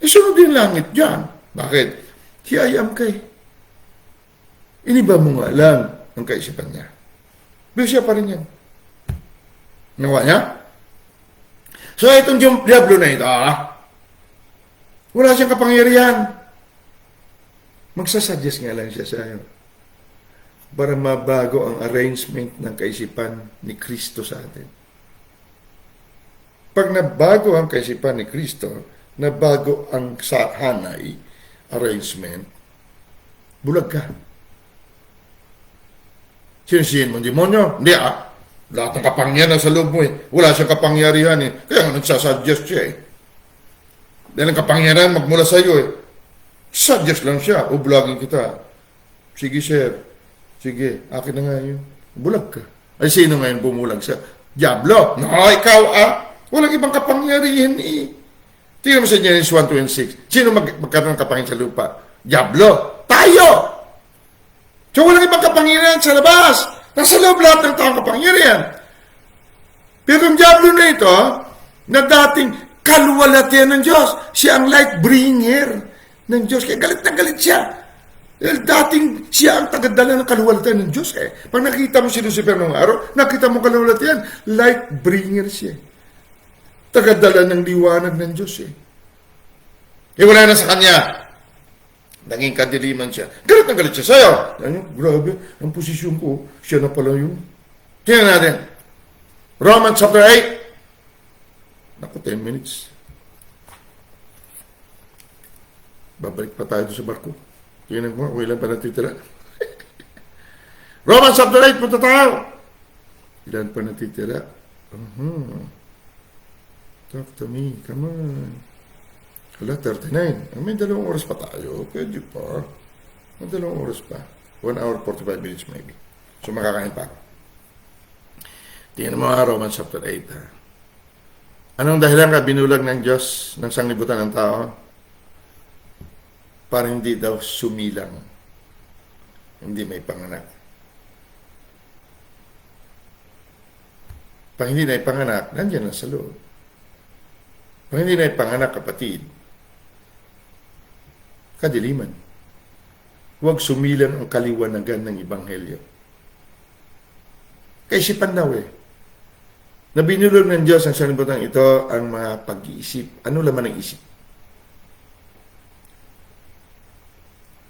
Isunod din langit dyan. Bakit? Hiyayam kay. Iniba mo nga lang ang kaisipan niya. Pero siya pa rin yan. Nawa niya? So, itong Diablo na ito, wala siyang kapangyarihan. Magsasuggest nga lang siya sa'yo para mabago ang arrangement ng kaisipan ni Kristo sa atin. Pag nabago ang kaisipan ni Kristo, nabago ang hanay, arrangement, bulag ka. Sinisihin mo, demonyo? Hindi Lahat ng kapangyarihan sa loob mo eh. Wala siyang kapangyarihan eh. Kaya nga nagsasuggest siya eh. Dahil ang kapangyarihan magmula sa iyo eh. Suggest lang siya. O vlogging kita. Sige sir. Sige. Akin na nga yun. Bulag ka. Ay sino ngayon bumulag siya? Diablo. No, ikaw Walang ibang kapangyarihan eh. Tingnan mo sa Genesis 1:26. Sino magkaroon ng kapangyarihan sa lupa? Diablo. Tayo. So walang ibang kapangyarihan sa labas. Nasa loob lahat ng taong kapangyarihan. Pero ang Diablo na ito, na dating kaluwalhatian ng Diyos, siya ang light bringer ng Diyos. Kaya galit na galit siya. Dahil dating siya ang tagadala ng kaluwalhatian ng Diyos. Pag nakita mo si Lucifer ng araw, nakita mo kaluwalhatian, light bringer siya. Tagadala ng liwanag ng Diyos. Wala na sa kanya. Naging kadiliman siya. Galit na galit siya sa'yo. Grabe, ang posisyon ko, siya na pala yun. Tingnan natin. Romans chapter 8. Naku, 10 minutes. Babalik pa tayo sa barko. Tingnan mo, ilan pa natitira. Romans chapter 8, punta tayo. Ilan pa natitira. Talk to me, come on. Wala, 39. May 2 oras pa tayo. Pwede pa. May 2 oras pa. 1 hour, 45 minutes maybe. So, makakain pa ako. Tingnan mo Romans chapter 8. Anong dahilan ka binulag ng Diyos ng sanglibutan ng tao? Para hindi daw sumilang. Hindi may panganak. Pag hindi na ipanganak, nandiyan na sa loob. Pag hindi na ipanganak, kapatid, kadiliman. Huwag sumilang ang kaliwanagan ng Ebanghelyo. Kaisipan daw na binulog ng Diyos ang sanlibutan ito ang mga pag-iisip. Ano laman ng isip?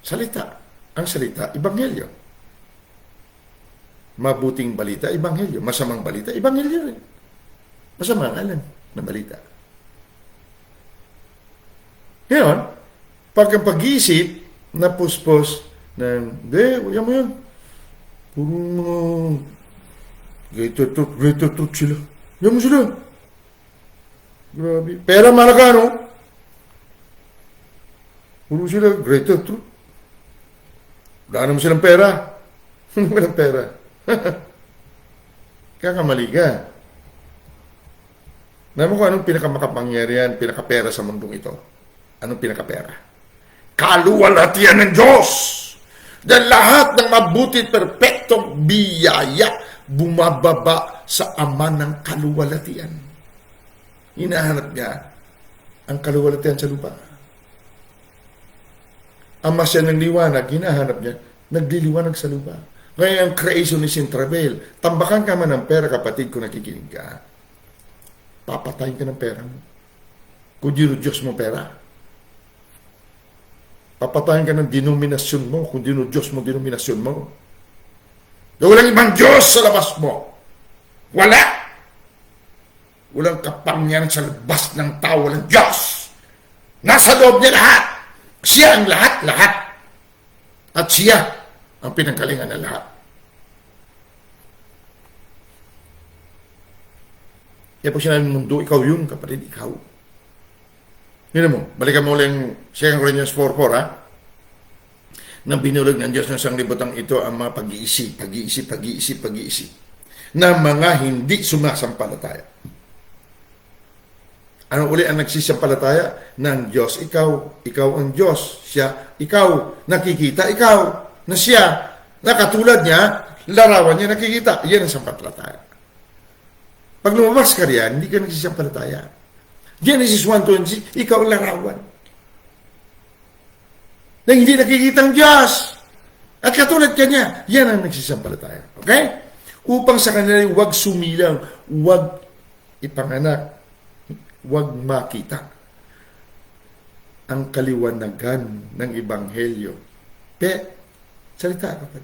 Salita. Ang salita, Ebanghelyo. Mabuting balita, Ebanghelyo. Masamang balita, Ebanghelyo rin. Masamang alam na balita. Ngayon, pag ang pag-iisip na puspos ng, huwag mo yan. Puro mga greater truth sila. Yan mo sila. Grabe. Pera malaka, no? Puro sila greater truth. Daan mo silang pera. Walang pera. Kakamali ka. Naman ko anong pinakamakapangyarihan, pinakapera sa mundong ito. Anong pinakapera? Kaluwalhatian ng Diyos. Dahil lahat ng mabuti at perpektong biyaya bumababa sa Ama ng kaluwalhatian. Hinahanap niya ang kaluwalhatian sa lupa. Ama siya ng liwanag, hinahanap niya, nagliliwanag sa lupa. Kaya ang creation ni Sintravel, tambakan ka man ng pera, kapatid, kung nakikinig ka, papatayin ka ng pera mo. Kung Diyos mo pera. Papatayin ka ng denominasyon mo kung Diyos mo denominasyon mo. Walang ibang Diyos sa labas mo. Wala. Walang kapangyarihan sa labas ng tao. Walang Diyos. Nasa loob niya lahat. Siya ang lahat-lahat. At siya ang pinanggalingan ng lahat. Kaya pag sinabi ng mundo, ikaw yun, kapatid, ikaw. Yun mo, balikan mo ulit 2 Corinthians 4:4, Nang binulog ng Diyos ng sanglibutang ito ang mga pag-iisip. ng mga hindi sumasampalataya. Ano uli ang nagsisampalataya? Ng Diyos. Ikaw ang Diyos. Siya, ikaw. Nakikita, ikaw. Na siya, na katulad niya, larawan niya nakikita. Yan ang sampalataya. Pag lumabas ka riyan, hindi ka nagsisampalataya. Genesis 1:20, ikaw ang larawan. Na hindi nakikita ang Diyos. At katulad ka niya, yan ang nagsisampalataya. Okay? Upang sa kanila huwag sumilang, huwag ipanganak, huwag makita ang kaliwanagan ng Ebanghelyo. Salita ka pa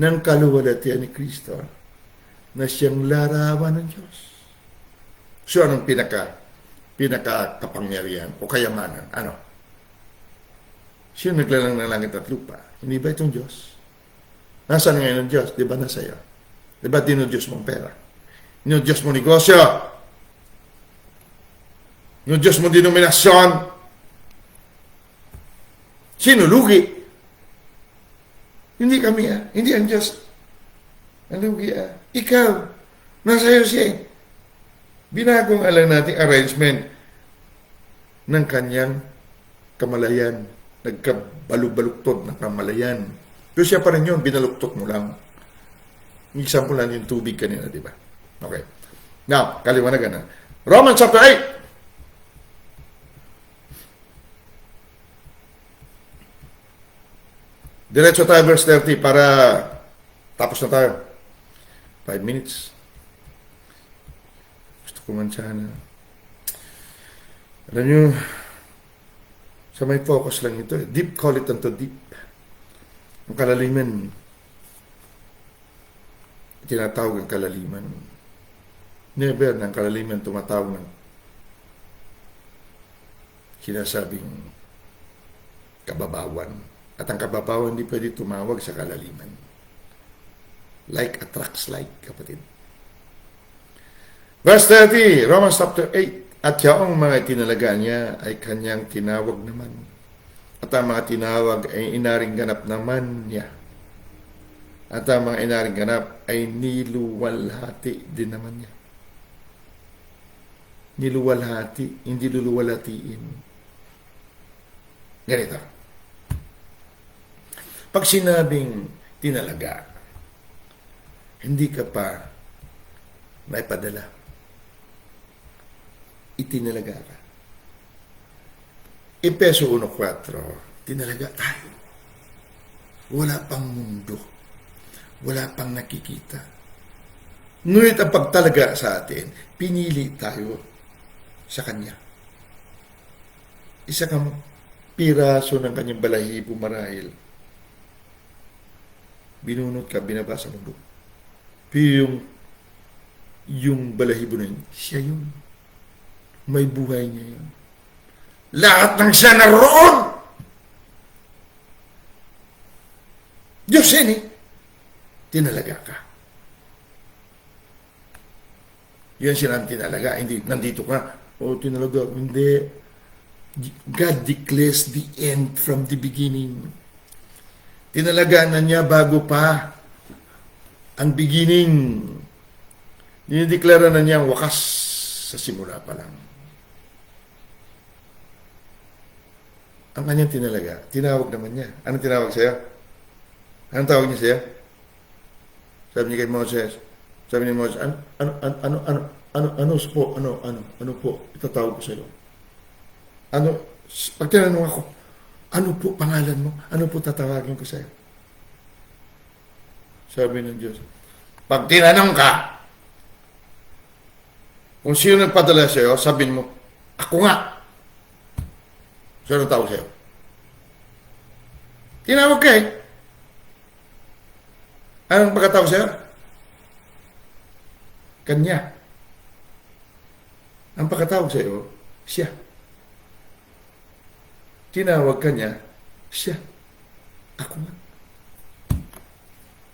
ng kaluwalhatian ni Kristo na siyang larawan ng Diyos. So, anong pinaka-kapangyarihan o kayamanan? Ano? Sino naglalang ng langit at lupa? Hindi ba itong Diyos? Nasaan ngayon ang Diyos? Di ba nasa iyo? Di ba dinudiyos mong pera? Dinudiyos mong negosyo? Dinudiyos mong denominasyon? Sino lugi? Hindi kami Hindi ang Diyos. Ang lugi Ikaw. Nasa iyo siya Binagong alam nating arrangement ng kanyang kamalayan. Nagkabalug-balugtod ng kamalayan. Pero siya pa rin yun, binaluktot mo lang. Example lang yung tubig kanina, di ba? Okay. Now, kaliwanagan na. Romans chapter 8. Diretso tayo verse 30 para tapos na tayo. 5 minutes. Gusto ko man sana. Alam nyo, sa may focus lang ito. Deep, call it unto deep. Ang kalaliman. Tinatawag ang kalaliman. Never ng kalaliman tumatawag ng sinasabing kababawan. At ang kababawan hindi pwede tumawag sa kalaliman. Like attracts like, kapatid. Verse 30, Romans chapter 8. At yaong mga tinalaga niya ay kanyang tinawag naman. At ang mga tinawag ay inaring ganap naman niya. At ang mga inaring ganap ay niluwalhati din naman niya. Niluwalhati, hindi luluwalhatiin. Ganito. Pag sinabing tinalaga, hindi ka pa naipadala. Itinalaga ka. Efeso 1:4, tinalaga tayo. Wala pang mundo. Wala pang nakikita. Ngunit ang pagtalaga sa atin, pinili tayo sa Kanya. Isa kang piraso ng Kanyang balahibo marahil. Binunot ka, binaba sa mundo. Pero yung balahibo na yun, siya yun. May buhay niya yun. Lahat ng siya naroon! Diyos yan tinalaga ka. Yan siya ang tinalaga. Hindi, nandito ka. Tinalaga. Hindi. God declares the end from the beginning. Tinalaga na niya bago pa ang beginning. Dinideklara na niya ang wakas sa simula pa lang. Ang kanyang tinalaga, tinawag naman niya. Anong tinawag sa'yo? Anong tawag niya sa'yo? Sabi niya kay Moses, sabi ni Moses, ano po, itatawag ko sa'yo. Pag tinanong ako, ano po pangalan mo? Ano po tatawagin ko sa'yo? Sabi ng Diyos, pag tinanong ka, kung sino nagpadala sa'yo, sabihin mo, ako nga. Sino tawag sa'yo? Tinawag ka Anong pagkatawag sa'yo? Kanya. Ang pagkatawag sa'yo, siya. Tinawag ka niya, siya. Ako nga.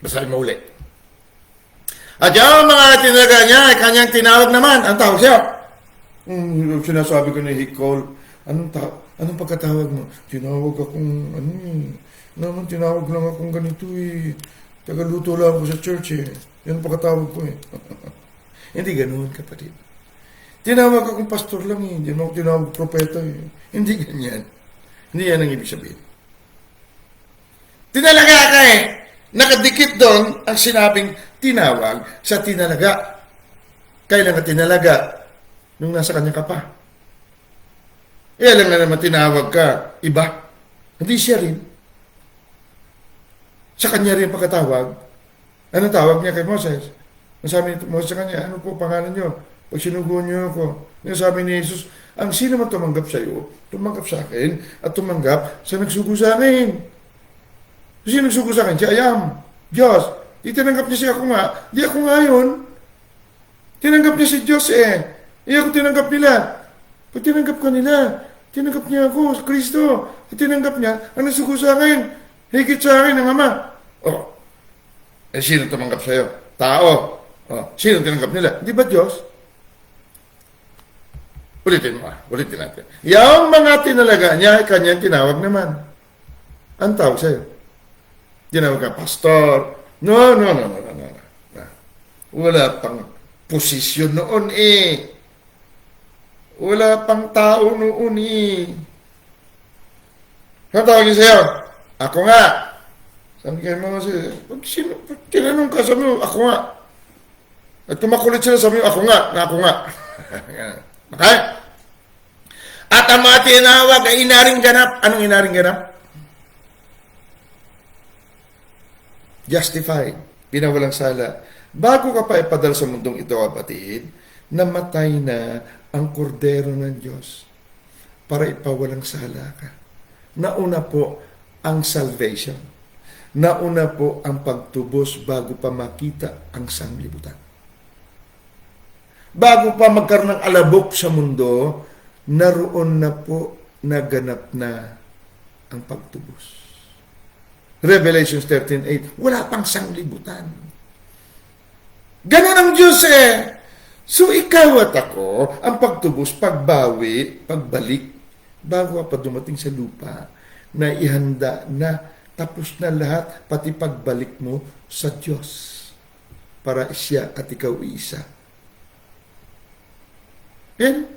Basahin mo ulit. At yung mga tinalaga niya, ay kanyang tinawag naman. Ang tawag siya. Sinasabi ko na he called. Anong pagkatawag mo? Tinawag akong, tinawag lang akong ganito Tagaluto lang ako sa church Yan pagkatawag ko eh. Hindi ganoon, kapatid. Tinawag akong pastor lang eh. Hindi ako tinawag propeta eh. Hindi ganyan. Hindi yan ang ibig sabihin. Tinalaga ka eh. Nakadikit doon ang sinabing tinawag sa tinalaga. Kailan ka tinalaga? Nung nasa kanya ka pa. Eh, alam na naman tinawag ka. Iba. Hindi siya rin. Sa kanya rin pagkatawag. Anong tawag niya kay Moses? Nasabi ni Moses sa kanya, ano po pangalan niyo? Pag sinugo niyo ako. Nasabi ni Jesus, ang sino man tumanggap sa iyo, tumanggap sa akin, at tumanggap sa nagsugo sa akin. Sino nagsugo sa akin? Si Ayam. Diyos. Di tinanggap niya siya ako nga. Di ako nga yun. Tinanggap niya si Diyos eh. Ako tinanggap nila. Pag tinanggap ka nila, tinanggap niya ako sa Kristo. At tinanggap niya, ang nagsugo sa akin. Higit sa akin ang Ama. Oh. Eh, sino tumanggap sa iyo? Tao. Oh. Sino tinanggap nila? Di ba Diyos? Ulitin mo. Ulitin natin. Yung mga tinalaga niya, kanyang tinawag naman. Ang tawag sa'yo. Tinawag ka, pastor. No. Wala pang posisyon noon eh. Wala pang tao noon eh. Ano tawag niya sa'yo? Ako nga. Sabi kayo mga sa'yo, pag tinanong ka, sabi mo, ako nga. At kumakulit sila, sabi mo, ako nga. Okay? At ang mga tinawag ay inaring ganap. Anong inaring ganap? Justified. Pinawalang sala. Bago ka pa ipadal sa mundong ito, kapatid, namatay na ang kordero ng Diyos para ipawalang sala ka. Nauna po ang salvation. Nauna po ang pagtubos bago pa makita ang sanglibutan. Bago pa magkaroon ng alabok sa mundo, naroon na po naganap na ang pagtubos. Revelation 13:8, wala pang sanglibutan. Ganon ang Diyos eh. So ikaw at ako, ang pagtubos, pagbawi, pagbalik, bago pa dumating sa lupa, na ihanda na, tapos na lahat, pati pagbalik mo sa Diyos. Para siya at ikaw iisa. And,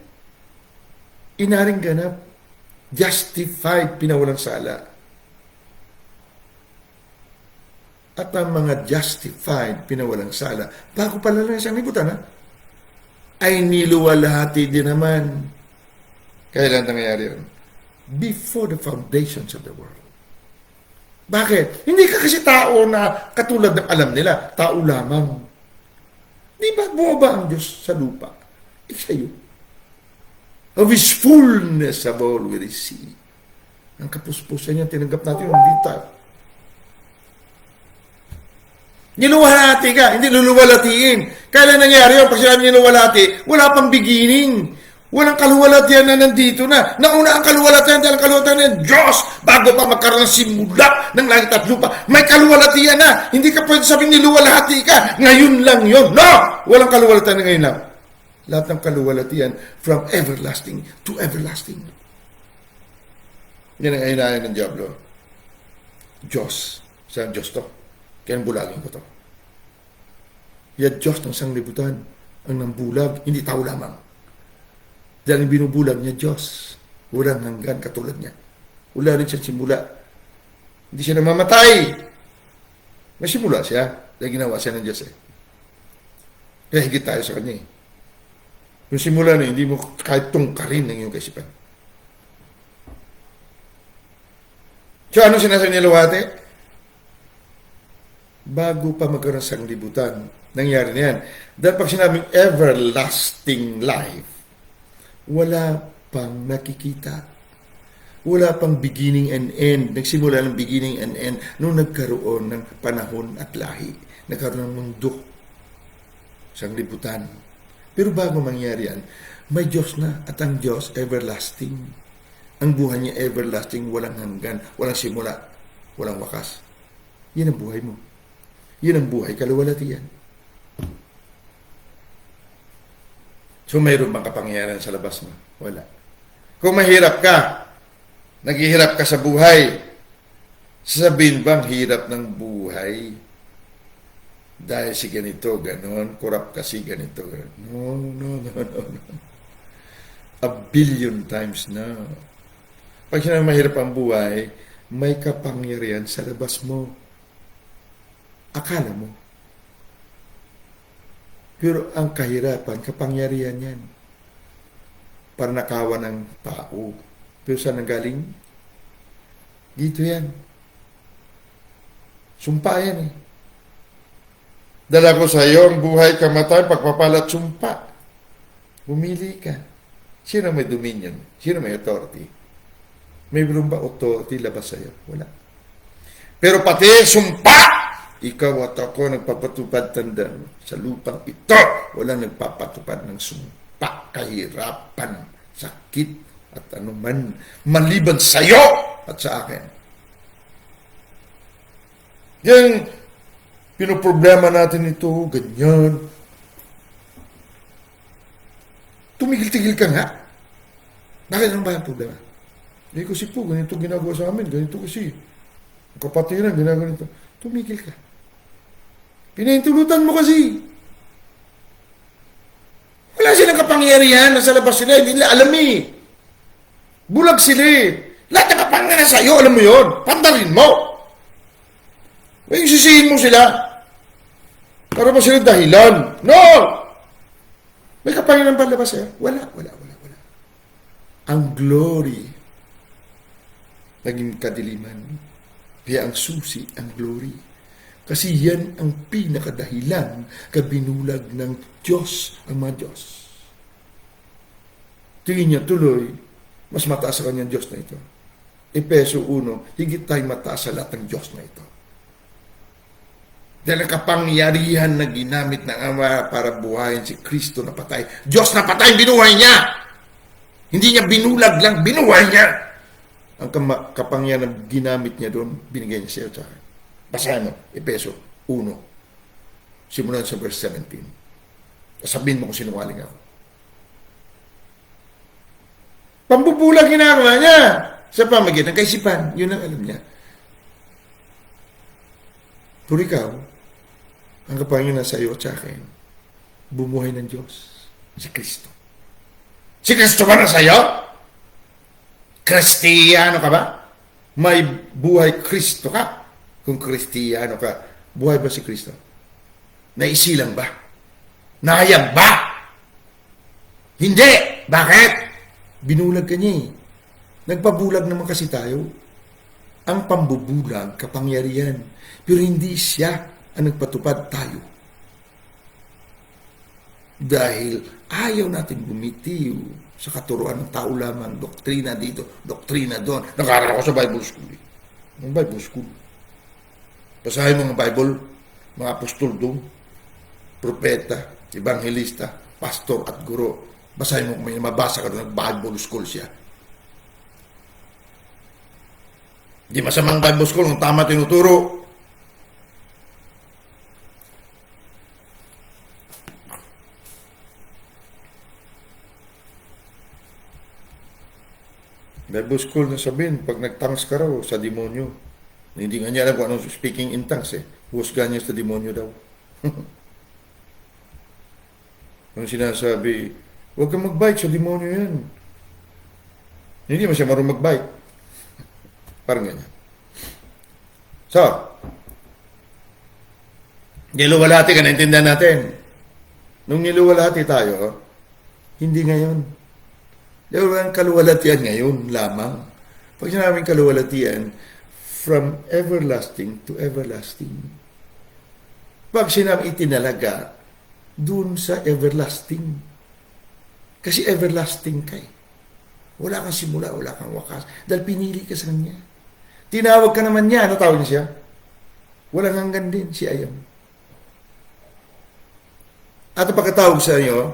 inaring ganap, justified, pinawalang sala. At ang mga justified, pinawalang sala, bago pala lang isang libutan, ha? Ay niluwalhati din naman. Kailan nangyayari yun? Before the foundations of the world. Bakit? Hindi ka kasi tao na katulad ng alam nila, tao lamang. Di ba bumaba ang Diyos sa lupa? Sa'yo. Of His fullness of all we receive. Ang kapuspusan niya, tinanggap natin yung dita. Niluwalhati ka, hindi luluwalatiin. Kailan nangyari yun? Pag sinabi niluwalhati, wala pang beginning. Walang kaluwalhatian na nandito na. Nauna ang kaluwalhatian dahil ang kaluwalhatian ng Diyos bago pa magkaroon ng simula ng langit at lupa. May kaluwalhatian na. Hindi ka pwede sabing niluwalhati ka. Ngayon lang yun. No! Walang kaluwalhatian na ngayon lang. Lahat ng kaluwalhatian from everlasting to everlasting. Yan ang ayunayan ng Diablo. Diyos. Saan Diyos to? Kaya bulagin ko to. Yan Diyos ng sanglibutan. Ang nambulag, hindi tao lamang. Dahil ang binubulag niya Diyos. Walang hanggan katulad niya. Wala rin siya simula. Hindi siya namamatay. May simula siya. Dahil ginawa siya ng Diyos eh. Kaya higit tayo sa kanya eh. Yung simula na hindi mo kahit tungkarin ng iyong kaisipan. So ano sinasabi ni Luwate? Bago pa magkaroon sa sanglibutan, nangyari na yan. Dahil pag sinabing everlasting life, wala pang nakikita. Wala pang beginning and end. Nagsimula ng beginning and end nung nagkaroon ng panahon at lahi. Nagkaroon ng mundo. Sanglibutan. Pero bago mangyari yan, may Diyos na at ang Diyos everlasting. Ang buhay niya everlasting, walang hanggan, walang simula, walang wakas. Yan ang buhay mo. Yan ang buhay, kaluwalhatian. So mayroon bang kapangyarihan sa labas mo? Wala. Kung mahirap ka, naghihirap ka sa buhay, sasabihin bang hirap ng buhay? Dahil si ganito, ganon, corrupt kasi ganito, ganon. No, no, no, no, no. A billion times na. Pag sinabi mahirap ang buhay, may kapangyarihan sa labas mo. Akala mo. Pero ang kahirapan, kapangyarihan yan. Para nakawa ng tao. Pero saan nanggaling? Dito yan. Sumpa yan eh. Dala ko sa iyo ang buhay, kamatay, pagpapalat, sumpa. Bumili ka. Sino may dominion? Sino may authority? May ba authority labas sa iyo? Wala. Pero pati sumpa! Ikaw at ako nagpapatupad, tanda sa lupang ito. Walang nagpapatupad ng sumpa, kahirapan, sakit, at anuman maliban sa iyo at sa akin. Yan, pinoproblema natin ito, ganyan. Tumigil-tigil ka nga. Bakit ano ba ang problema? Hindi kasi po, ganito ginagawa sa amin, ganito kasi. Ang kapatiran, ginagawa nito. Tumigil ka. Pinahintulutan mo kasi. Wala silang kapangyarihan, nasa labas sila, hindi nila alam eh. Bulag sila eh. Lahat ng kapangyarihan sa'yo, alam mo yun. Pandarin mo. Yung sisihin mo sila. Para ba sila dahilan? No! May kapangyarihan ba labas sa'yo? Wala. Ang glory, naging kadiliman. Kaya ang susi, ang glory. Kasi yan ang pinakadahilan kabinulag ng Diyos, ang mga Diyos. Tingin niya tuloy, mas mataas sa kanyang Diyos na ito. Efeso 1, higit tayo mataas sa lahat ng Diyos na ito. Dahil ang kapangyarihan na ginamit ng Ama para buhayin si Kristo na patay. Diyos na patay, binuhay niya! Hindi niya binulag lang, binuhay niya! Ang kapangyarihan na ginamit niya doon, binigay niya siya sa akin. Basahin mo, Efeso 1. Simulan sa verse 17. Sabihin mo kung sinungaling ako. Pambubulag ginagawa niya sa pamagitan ng kaisipan. Yun ang alam niya. Pero ikaw, ang kapangyarihan sa iyo at sa akin, bumuhay ng Diyos, si Kristo. Si Kristo ba na sa iyo? Kristiyano ka ba? May buhay Kristo ka? Kung Kristiyano ka, buhay ba si Kristo? Naisilang ba? Nahayag ba? Hindi! Bakit? Binulag ka niya eh. Nagpabulag naman kasi tayo. Ang pambubulag, kapangyarihan. Pero hindi siya ang nagpatupad, tayo. Dahil ayaw natin bumitiw sa katuruan ng tao lamang, doktrina dito, doktrina doon. Nag-aaral ako sa Bible School. Ang Bible School. Basahin mo mga Bible, mga apostol doon, propeta, ebanghelista, pastor at guro. Basahin mo kung may mabasa ka doon, Bible School siya. Di masamang Bible School kung tama tinuturo. Bible School na sabihin, pag nagtangs ka raw sa demonyo, hindi nga niya alam kung anong speaking in tongues eh. Husga niya sa demonyo daw. Ang sinasabi, huwag kang mag-bite sa demonyo yan. Hindi mo siya marunong mag-bite. Parang ganyan. So, niluwalhati ka, naintindihan natin. Nung niluwalhati tayo, hindi ngayon. Dahil ang kaluwalhatian ngayon lamang. Pag sinabing kaluwalhatian, from everlasting to everlasting. Pag sinabing itinalaga, dun sa everlasting. Kasi everlasting ka eh. Wala kang simula, wala kang wakas. Dahil pinili ka sa kanya. Tinawag ka naman niya. Ano tawag niya siya? Walang hanggan din si Ayam. At pagkatawag sa iyo,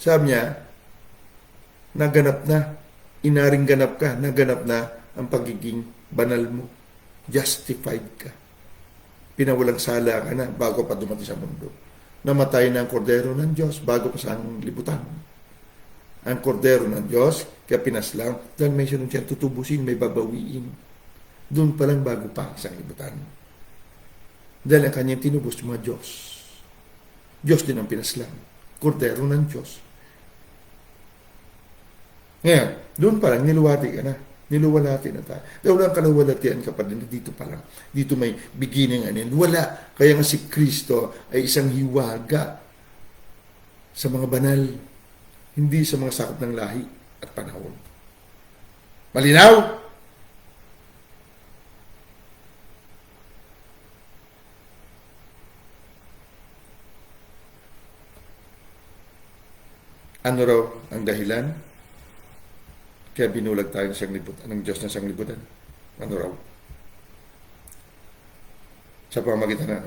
sabi niya, naganap na, inaring ganap ka, naganap na ang pagiging banal mo. Justified ka. Pinawalang sala ka na bago pa dumating sa mundo. Namatay na ang kordero ng Diyos bago pa sa libutan. Ang kordero ng Diyos, kaya pinaslang, dahil may siya siya tutubusin, may babawiin. Doon pa lang bago pa sa libutan. Dahil ang kanyang tinubos mga Diyos. Diyos din ang pinaslang. Kordero ng Diyos. Ngayon, doon pa lang, niluwati ka na. Niluwalhati na tayo. Dahil walang kaluwalhatian ka pa din. Dito pa lang. Dito may beginning and end. Wala. Kaya nga si Kristo ay isang hiwaga sa mga banal. Hindi sa mga sakop ng lahi at panahon. Malinaw? Ano raw ang dahilan? Kaya binulag tayo ng sanglibutan, ng Diyos ng sanglibutan. Ano raw? Sa pamamagitan na,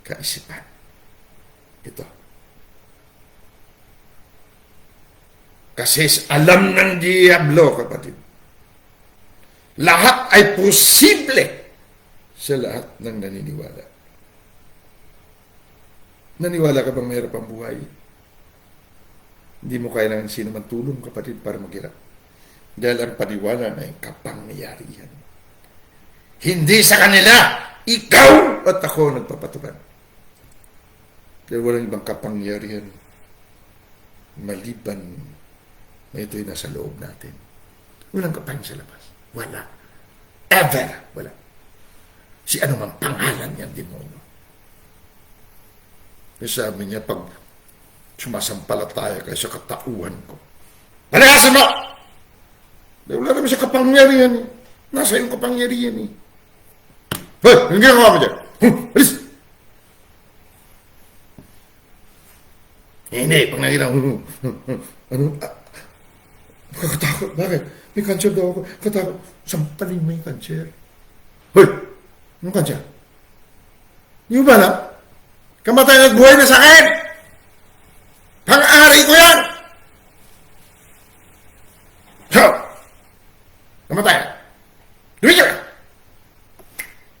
kaisipan. Ito. Kasi alam ng Diablo, kapatid. Lahat ay posible sa lahat ng naniniwala. Naniwala ka bang mahirap ang buhay? Hindi mo kailangan sino man tulong, kapatid, para maghirap. Dahil ang paniwala na yung kapangyarihan. Hindi sa kanila, ikaw at ako nagpapatukan. Dahil walang ibang kapangyarihan maliban na ito'y nasa loob natin. Walang kapangyarihan sa labas. Wala. Ever. Wala. Si ano mang pangalan niyan, demonyo. Sabi niya, pag sumasampalataya kayo sa katauhan ko, palagasin mo! Dahil wala naman siya kapangyarihan eh. Nasa iyong kapangyarihan eh. Hoy! Anong ginagawa mo dyan? Alis! Hindi, pag nakita ko, ano? Kakatakot. Bakit? May cancer daw ako. Katakot. Sampalin mo yung cancer. Hoy! Anong cancer? Hindi ba na? Kamatay at buhay na sa akin! Pang-ari ko yan! So, kamatay. Dumigil ka!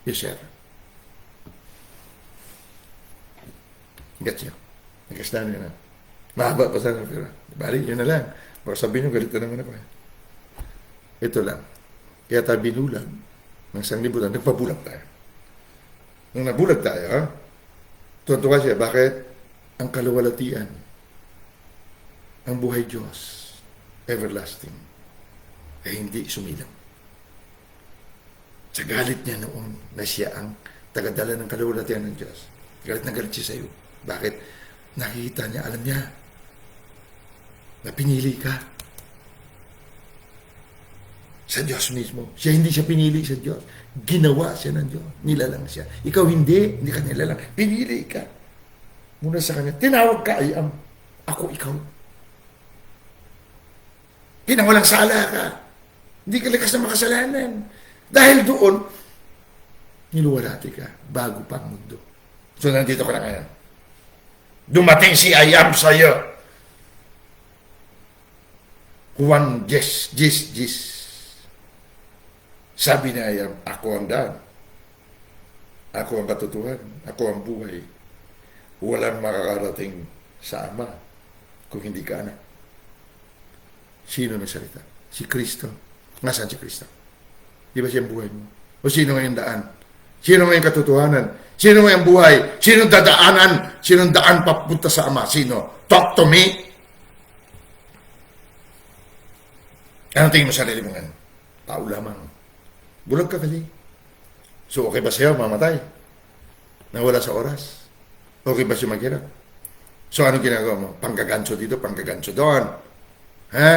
Yes, sir. Gets nyo. Nagkastaan nyo na. Mahaba pa sana. Bali, yun na lang. Baka sabihin nyo, galit na naman ako. Ito lang. Kaya tayo binulag ng sanglibutan. Nagpabulag tayo. Nung nabulag tayo, ha? Tuwa siya. Bakit? Ang kaluwalhatian. Ang buhay Diyos. Everlasting. Ay hindi sumilang. Sa galit niya noon na siya ang tagadala ng kaluwalhatian ng Diyos. Galit na galit siya sa iyo. Bakit? Nakikita niya, alam niya, na pinili ka sa Diyos mismo. Siya hindi siya pinili sa Diyos. Ginawa siya ng Diyos. Nilalang siya. Ikaw hindi ka nilalang. Pinili ka. Muna sa kanya, tinawag ka, I am. Ako, ikaw. Pinawalang sala ka. Hindi ka likas na makasalanan. Dahil doon, niluwalhati ka bago pa ang mundo. So, nandito ka na ngayon. Dumating si I am sa'yo. Juan, yes. Sabi ni I am, ako ang daan. Ako ang katotohanan. Ako ang buhay. Walang makakarating sa Ama kung hindi ka anak. Sino nagsalita? Si Kristo. Nasaan si Kristo? Di ba siya ang buhay mo? O sino ngayong daan? Sino ngayong katotohanan? Sino ngayong buhay? Sino dadaanan? Sino daan papunta sa Ama? Sino? Talk to me! Anong tingin mo sa sarili mo ngayon? Tao lamang. Bulag ka kali. So okay ba sa'yo mamatay? Nawala sa oras? Okay ba siya maghirap? So anong ginagawa mo? Panggaganso dito, panggaganso doon. Ha?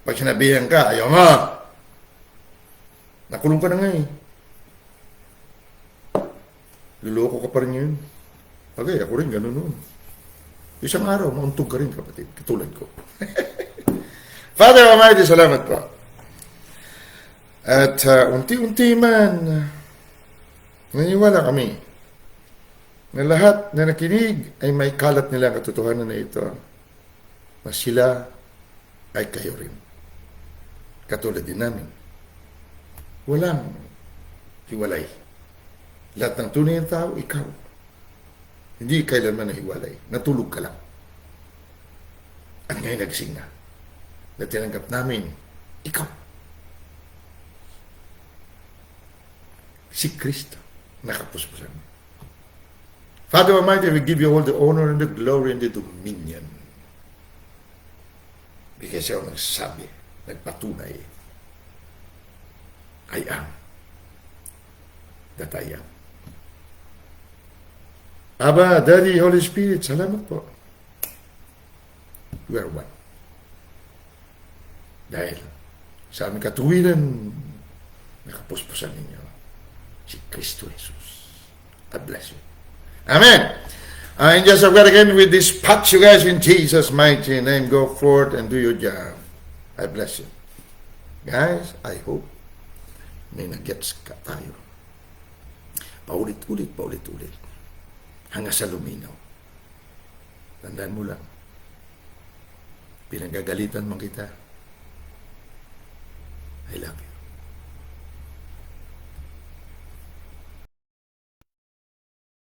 Pag sinabihan ka, ayaw nga. Nakulong ka na nga eh. Luloko ka pa rin yun. Okay, ako rin ganun nun. Isang araw, mauntog ka rin, kapatid. Katulad ko. Father Almighty, salamat po. At unti-unti man, naniwala kami na lahat na nakinig ay may kalat nila ang katotohanan na ito na sila ay kayo rin. Katulad din namin. Walang hiwalay. Lahat ng tunay ng tao, ikaw. Hindi kailanman nahiwalay. Natulog ka lang. At ngayon nagising na. Na tinanggap namin, ikaw. Si Kristo. nakapuspusan. Father Almighty, we give you all the honor and the glory and the dominion. Because siya ang nagsabi, nagpatunay, I am that I am. Aba, Daddy, Holy Spirit, salamat po. We are one. Dahil sa aming katuwiran, nakapuspusan ninyo si Kristo Jesus. God bless you. Amen. And just I've got again with dispatch you guys in Jesus' mighty name. Go forth and do your job. I bless you. Guys, I hope may nag-gets ka tayo. Paulit-ulit. Hanggang sa luminaw. Tandaan mo lang. Pinagagalitan mo kita. I love you.